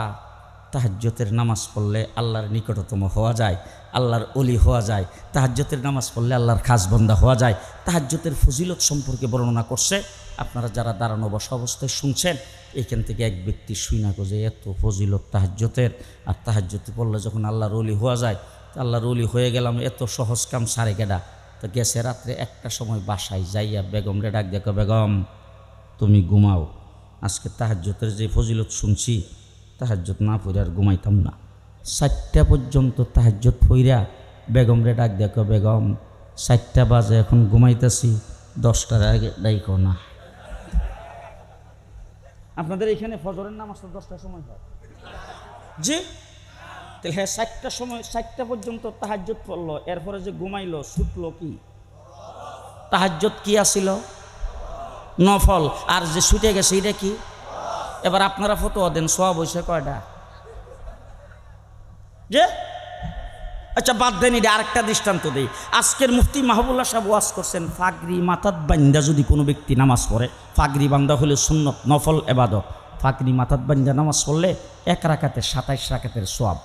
তাহাজ্জুদের নামাজ পড়লে আল্লাহর নিকটতম হওয়া যায়, আল্লাহর ওলি হওয়া যায়, তাহাজ্জুদের নামাজ পড়লে আল্লাহর খাস বান্দা হওয়া যায়। তাহাজ্জুদের ফজিলত সম্পর্কে বর্ণনা করছে। আপনারা যারা দাঁড়ানো বসা অবস্থায় শুনছেন, এখান থেকে এক ব্যক্তি শুই না যে এত ফজিলত তাহাজ্জুদের, আর তাহাজ্জুদ পড়লে যখন আল্লাহর ওলি হওয়া যায়, আল্লাহর ওলি হয়ে গেলাম, এত সহজ কাম সারে গেডা। তো গেছে রাত্রে 1টার সময় বাসায় যাইয়া বেগম রে ডাক দেখো, বেগম তুমি ঘুমাও, আজকে তাহাজ্জুদের যে ফজিলত শুনছি, তাহাজ্জুদ না পড়ে আর ঘুমাইতাম না। 4টা পর্যন্ত তাহাজ্জুদ পড়া বেগম রে ডাক দেখো, বেগম 4টা বাজে, এখন ঘুমাইতেছি, 10টার আগে ডাইকো না। আপনাদের এখানে ফজরের নামাজ তো 10টার সময় হয় জি? তাহলে হ্যাঁ, 4টার সময় 4টা পর্যন্ত তাহাজ্জুদ পড়লো, এরপরে যে ঘুমাইলো ছুটলো কি? তাহাজ্জুদ কি আসিল? নফল। আর যে ছুটে গেছে এটা কি? এবার আপনারা ফতোয়া দেন, সওয়াব হইছে কয়টা? যে আচ্ছা বাদ দেন, এটা আরেকটা দৃষ্টান্ত দেই। আজকের মুফতি মাহবুবুল্লাহ সাহেব ওয়াজ করছেন, ফাগরি মাথাত বান্দা যদি কোনো ব্যক্তি নামাজ পড়ে, ফাগরি বান্দা হলে সুন্নত নফল এবাদত, ফাগরি মাথাত বান্দা নামাজ পড়লে 1 রাকাতের 27 রাকাতের সওয়াব।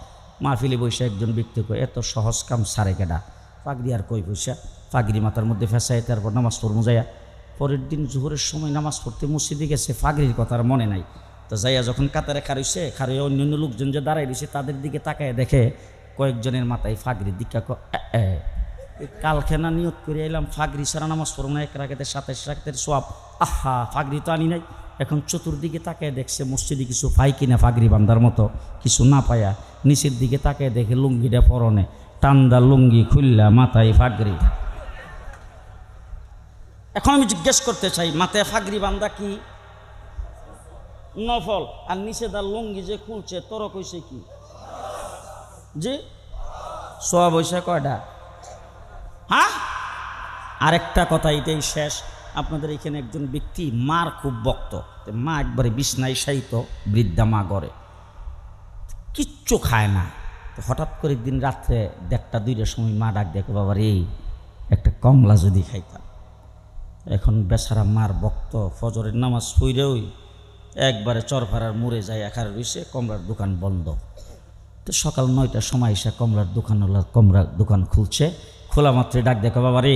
মাহফিলে বসে একজন ব্যক্তি কয়, এত সহজ কাম সারে কেডা? ফাগরি আর কই পয়সা, ফাগরি মাথার মধ্যে ফেসায়, তারপর নামাজ পড়বো যাইয়া। পরের দিন জোহরের সময় নামাজ পড়তে মসজিদে গেছে, ফাগরির কথা আর মনে নাই। তো যাইয়া যখন কাতারে খারইছে, খারইয়া অন্যান্য লোকজন যে দাঁড়াই দিছে তাদের দিকে তাকায় দেখে কয়েকজনের মাথায় ফাগরি দীক্ষা। কালখেনা নিয়ত করে এলাম ফাগরি সারা নামাজ পড়ব না, 1 রাকাতের 27 রাকাতের সওয়াব। আহা, ফাগরি তো আনি নাই। এখন চতুর্দিকে তাকায় দেখছে মসজিদে কিছু পাই কিনা ফাগরি বান্দার মতো, কিছু না পায়া নিচের দিকে তাকায় দেখে লুঙ্গিটা পরনে, টান্দা লুঙ্গি খুললা, মাথায় ফাগরি। এখন আমি জিজ্ঞেস করতে চাই, মাথায় ফাগরি বান্দা কি নফল, আর নিচে তার লুঙ্গি যে খুলছে তোর কইছে কি? জি, সওয়াব হইছে কয়টা? হ্যাঁ, আরেকটা কথা, এটাই শেষ। আপনাদের এখানে একজন ব্যক্তি মার খুব ভক্ত, মা একবারে বিছনায় শায়িত, বৃদ্ধা মা ঘরে কিচ্ছু খায় না। তো হঠাৎ করে একদিন রাত্রে 1টা-2টার সময় মা ডাক দেখে, বাবা রে একটা কমলা যদি খাইতাম। এখন বেচারা মার ভক্ত, ফজরের নামাজ পড়েও একবারে চরফাড়ার মুড়ে যায়, একার রয়েছে, কমলার দোকান বন্ধ। তো সকাল 9টার সময় এসে কমলার দোকান খুলছে, খোলা মাত্রই ডাক দেখো, বাবা রে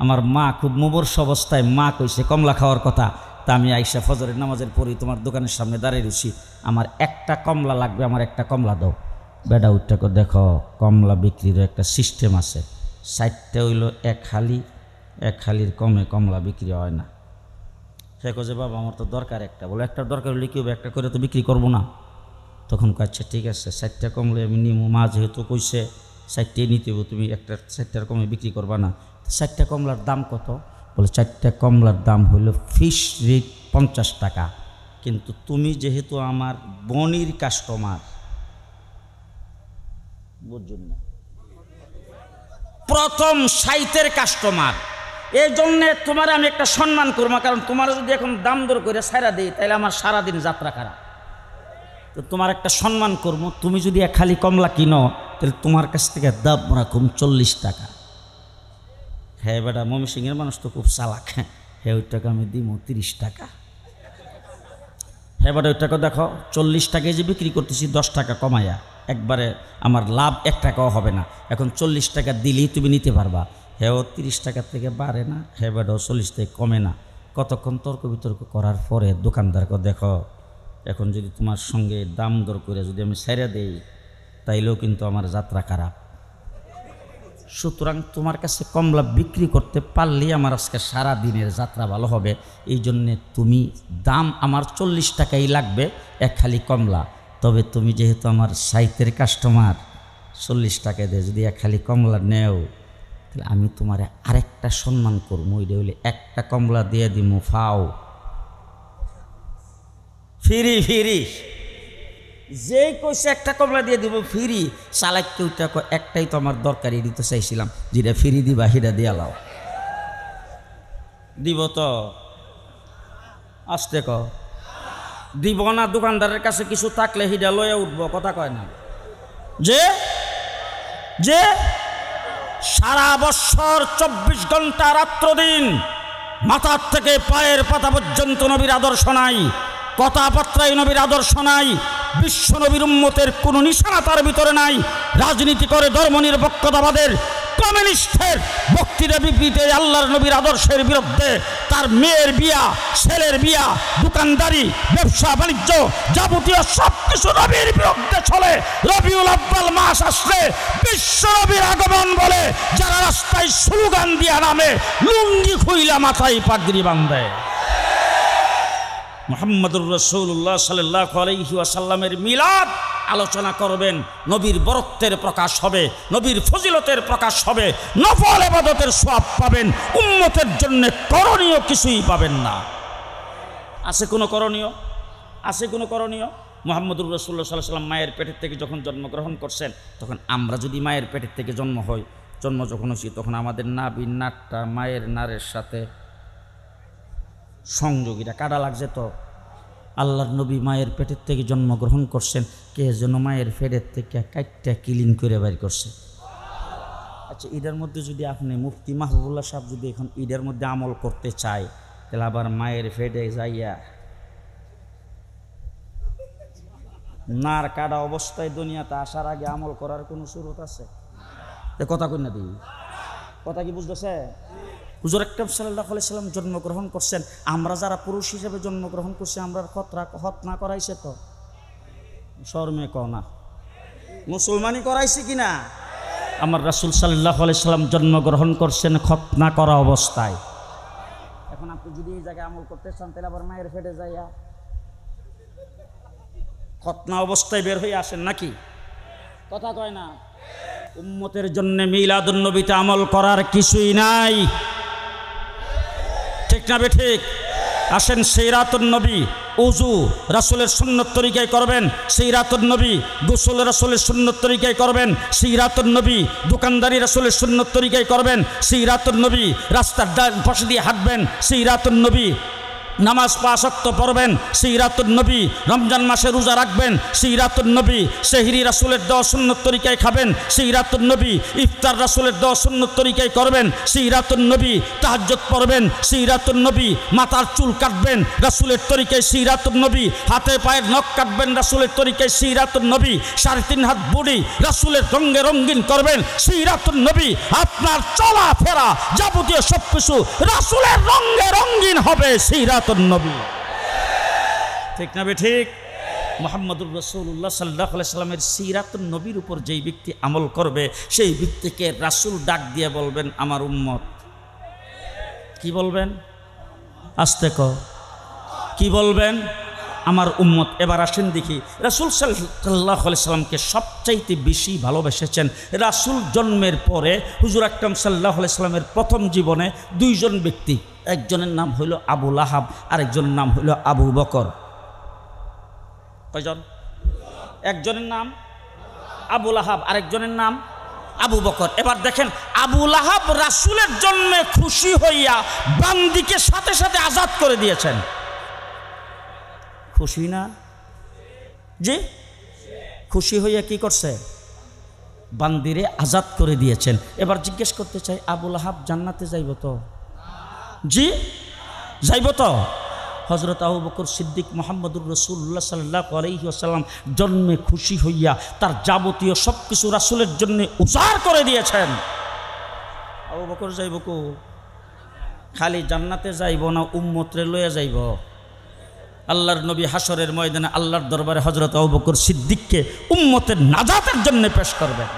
আমার মা খুব মুমূর্ষ অবস্থায়, মা কইছে কমলা খাওয়ার কথা, তা আমি আইসা ফজরের নামাজের পরেই তোমার দোকানের সামনে দাঁড়িয়ে রয়েছি, আমার একটা কমলা লাগবে, আমার একটা কমলা দাও। বেডা উঠটা করে দেখো, কমলা বিক্রির একটা সিস্টেম আছে, 4টা হইল 1 হালি, 1 হালির কমে কমলা বিক্রি হয় না। সে কছে, বাবা আমার তো দরকার একটা। বলে, একটা দরকার হলে কি হবে, একটা করে তো বিক্রি করবো না। তখন কয় আচ্ছা ঠিক আছে 60টা কমলে আমি নিমু, মা যেহেতু কইছে 60টাই নিতে হবে, তুমি একটা 60টার কমে বিক্রি করবা না। 60টা কমলার দাম কত? বলে 4টা কমলার দাম হইল ফিশ রেট 50 টাকা, কিন্তু তুমি যেহেতু আমার বনির কাস্টমার, বুঝুন না, প্রথম সাইতের কাস্টমার, এই জন্যে তোমার আমি একটা সম্মান করবো, কারণ তোমার যদি এখন দাম দর করে সারা দিই তাহলে আমার সারাদিন যাত্রা খারাপ। তো তোমার একটা সম্মান করবো, তুমি যদি এক খালি কমলা কিনো তাহলে তোমার কাছ থেকে দাম রাখুন 40 টাকা। হ্যাঁ বেটা, ময়মনসিংহের মানুষ তো খুব চালাক, হ্যাঁ ওই টাকা আমি দিব 30 টাকা। হ্যাঁ বেটা ওই টাকা দেখো 40 টাকায় যে বিক্রি করতেছি 10 টাকা কমাইয়া, একবারে আমার লাভ 1 টাকাও হবে না, এখন 40 টাকা দিলেই তুমি নিতে পারবা। হ্যাঁ 30 টাকার থেকে বাড়ে না, হ্যাঁ বেটাও 40 থেকে কমে না। কতক্ষণ তর্ক বিতর্ক করার পরে দোকানদারকে দেখো এখন যদি তোমার সঙ্গে দাম দর করে যদি আমি ছেড়ে দেই তাইলেও কিন্তু আমার যাত্রা খারাপ, সুতরাং তোমার কাছে কমলা বিক্রি করতে পারলেই আমার আজকে সারা দিনের যাত্রা ভালো হবে। এই জন্যে তুমি দাম আমার 40 টাকাই লাগবে এক খালি কমলা, তবে তুমি যেহেতু আমার সাইতের কাস্টমার 40 টাকা দিয়ে যদি এক খালি কমলা নেও তাহলে আমি তোমার আরেকটা সম্মান করবো, ওইটা হইলে একটা কমলা দিয়ে দিমু ফাও ফিরি ফিরি, যেই কইছে একটা কমলা দিয়ে দিব ফিরি, চালাক কেউটা একটাই তো আমার দরকারি দিতে চাইছিলাম, যেটা ফিরি দিবা সেটা দিয়া লাও, দিব তো আসতে ক দিব না। দোকানদারের কাছে কিছু থাকলে হিডা লয়ে উঠবো, কথা কয় না যে যে সারা বছর 24 ঘন্টা রাত্র দিন মাথার থেকে পায়ের পাতা পর্যন্ত নবীর আদর্শ নাই, কথাবার্তায় নবীর আদর্শ নাই, বিশ্ব নবীর উম্মতের কোনো নিশানা তার ভিতরে নাই, রাজনীতি করে ধর্মনিরপেক্ষতাবাদের কমিউনিস্টের বক্তৃতা বিবৃতি আল্লাহর নবীর আদর্শের বিরুদ্ধে, তার মেয়ের বিয়া, ছেলের বিয়া, দোকানদারি, ব্যবসা বাণিজ্য যাবতীয় সব কিছু নবীর বিরুদ্ধে চলে। রবিউল আউয়াল মাস আসলে বিশ্ব নবীর আগমন বলে যারা রাস্তায় স্লোগান দিয়া নামে, লুঙ্গি খুইলা মাথায় পাগড়ি বাঁধে। মুহাম্মদুর রাসূলুল্লাহ সাল্লাল্লাহু আলাইহি ওয়াসাল্লামের মিলাদ আলোচনা করবেন, নবীর বরত্বের প্রকাশ হবে, নবীর ফজিলতের প্রকাশ হবে, নফল ইবাদতের সওয়াব পাবেন, উম্মতের জন্য করণীয় কিছুই পাবেন না। আছে কোনো করণীয়? আছে কোনো করণীয়? মুহাম্মদুর রাসূলুল্লাহ সাল্লাল্লাহু আলাইহি ওয়াসাল্লাম মায়ের পেটের থেকে যখন জন্মগ্রহণ করছেন, তখন আমরা যদি মায়ের পেটের থেকে জন্ম যখন হয়েছি, তখন আমাদের নাভির নাকটা মায়ের নারের সাথে সংযোগীরা কাটা লাগছে। তো আল্লাহর নবী মায়ের পেটের থেকে জন্মগ্রহণ করছেন, কে যেন মায়ের পেটের থেকে কাইটটা ক্লিন করে বের করছে। আচ্ছা, ঈদের মধ্যে যদি আপনি মুফতি মাহবুবুল্লাহ সাহেব যদি এখন ঈদের মধ্যে আমল করতে চায়, তাহলে আবার মায়ের পেটে যাইয়া নার কাটা অবস্থায় দুনিয়াতে আসার আগে আমল করার কোনো সুরত আছে? কথা কই না দিই, কথা কি বুঝতেছে? হুজুর আকরাম সাল্লাল্লাহু আলাইহি সাল্লাম জন্মগ্রহণ করছেন, আমরা যারা পুরুষ হিসেবে জন্মগ্রহণ করছি আমরা হত না করাইছে তো? শরমে কও না, মুসলমানি করাইছে কিনা? আমার রাসূল সাল্লাল্লাহু আলাইহি সাল্লাম জন্মগ্রহণ করছেন খতনা করা অবস্থায়। এখন আপনি যদি এই জায়গায় আমল করতে চান তাহলে আবার মায়ের পেটে যাইয়া খতনা অবস্থায় বের হয়ে আসেন নাকি? কথা কয় না। উম্মতের জন্য মিলাদুন নবীতে আমল করার কিছুই নাই, ঠিক না বেঠিক? আসেন সিরাতুন নবী, উযু রাসূলের সুন্নত তরিকায় করবেন, সিরাতুন নবী গোসল রাসূলের সুন্নত তরিকায় করবেন, সিরাতুন নবী দোকানদারি রাসূলের সুন্নত তরিকায় করবেন, সিরাতুন নবী রাস্তার পাশে দিয়ে হাঁটবেন, সিরাতুন নবী নামাজ 5 ওয়াক্ত পড়বেন, সিরাতুন নবী রমজান মাসে রোজা রাখবেন, সিরাতুন নবী সেহরি রাসূলের দেওয়া সুন্নত তরিকায় খাবেন, সিরাতুন নবী ইফতার রাসূলের দেওয়া সুন্নত তরিকায় করবেন, সিরাতুন নবী তাহাজ্জুদ পড়বেন, সিরাতুন নবী মাথার চুল কাটবেন রাসূলের তরিকায়, সিরাতুন নবী হাতে পায়ের নখ কাটবেন রাসূলের তরিকায়, সিরাতুন নবী 3.5 হাত বুড়ি রাসূলের রঙে রঙিন করবেন, সিরাতুন নবী আপনার চলাফেরা যাবতীয় সবকিছু রাসূলের রঙে রঙিন হবে, সিরাতুন নবী, ঠিক না ঠিক? মুহাম্মদুর রাসূলুল্লাহ সাল্লাল্লাহু আলাইহি সাল্লামের সিরাতুন নবীর উপর যেই ব্যক্তি আমল করবে সেই ব্যক্তিকে রাসূল ডাক দিয়ে বলবেন আমার উম্মত। কি বলবেন? আস্তে কও, কি বলবেন? আমার উম্মত। এবার আসেন দেখি রাসূল সাল্লাল্লাহু আলাইহি সাল্লামকে সবচাইতে বেশি ভালোবেসেছেন রাসূল জন্মের পরে হুজুর আকরাম সাল্লাল্লাহু আলাইহি সাল্লামের প্রথম জীবনে দুইজন ব্যক্তি, একজনের নাম হইল আবু লাহাব, আরেকজনের নাম হইল আবু বকর। কয়জন? একজনের নাম আবু লাহাব, আরেকজনের নাম আবু বকর। এবার দেখেন আবু লাহাব রাসূলের জন্মে খুশি হইয়া বান্দিকে সাথে সাথে আজাদ করে দিয়েছেন। খুশি না? জি, খুশি হইয়া কি করছে? বান্দিরে আজাদ করে দিয়েছেন। এবার জিজ্ঞেস করতে চাই, আবু লাহাব জান্নাতে যাইব তো? জি, যাইব তো? হযরত আবু বকর সিদ্দিক মুহাম্মদুর রাসূলুল্লাহ সাল্লাল্লাহু আলাইহি ওয়াসাল্লাম জন্মে খুশি হইয়া তার যাবতীয় সব কিছু রাসূলের জন্য উজাড় করে দিয়েছেন। আবু বকর যাইব কো? খালি জান্নাতে যাইব না উম্মতরে লইয়া যাইব? আল্লাহর নবী হাসরের ময়দানে আল্লাহর দরবারে হযরত আবু বকর সিদ্দিককে উম্মতের নাজাতের জন্য পেশ করবেন।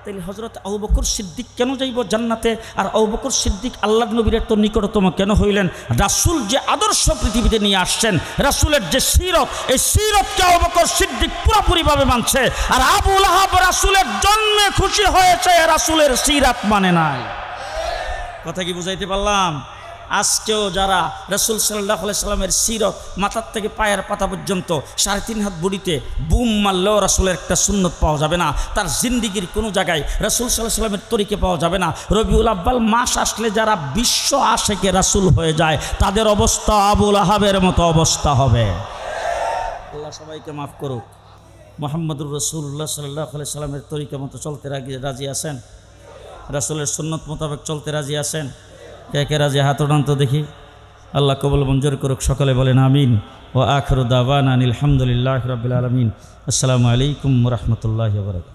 তাইলে হযরত আবু বকর সিদ্দিক কেন যাইব জান্নাতে? আর আবু বকর সিদ্দিক আল্লাহর নবীর এত নিকটতম কেন হইলেন? রাসূল যে আদর্শ পৃথিবীতে নিয়ে আসছেন, রাসূলের যে সিরত, এই সিরতকে আবু বকর সিদ্দিক পুরোপুরিভাবে মানছে। আর আবু লাহাব রাসূলের জন্মে খুশি হয়েছে, রাসূলের সিরাত মানে নাই। কথা কি বুঝাইতে পারলাম? আজকেও যারা রাসূল সাল্লাল্লাহু আলাইহি সাল্লামের সিরত মাথার থেকে পায়ের পাতা পর্যন্ত 3.5 হাত বডিতে বুম মারলেও রাসূলের একটা সুন্নত পাওয়া যাবে না, তার জিন্দিগির কোনো জায়গায় রাসূল সাল্লাল্লাহু আলাইহি সাল্লামের তরিকে পাওয়া যাবে না। রবিউল আব্বাল মাস আসলে যারা বিশ্ব আশেকে রাসূল হয়ে যায়, তাদের অবস্থা আবু লাহাবের মতো অবস্থা হবে। আল্লাহ সবাইকে মাফ করুক। মুহাম্মদুর রাসূলুল্লাহ সাল্লাল্লাহু আলাইহি সাল্লামের তরিকা মতো চলতে রাজি আছেন? রাসূলের সুন্নত মোতাবেক চলতে রাজি আছেন? কে কে রাজি? হাত উঠান তো দেখি। আল্লাহ কবুল মঞ্জুর করুক। সকলে বলেন আমিন। ওয়া আখিরু দাওয়ানা আলহামদুলিল্লাহি রাব্বিল আলামিন। আসসালামু আলাইকুম ওয়া রাহমাতুল্লাহি ওয়া বারাকাতুহু।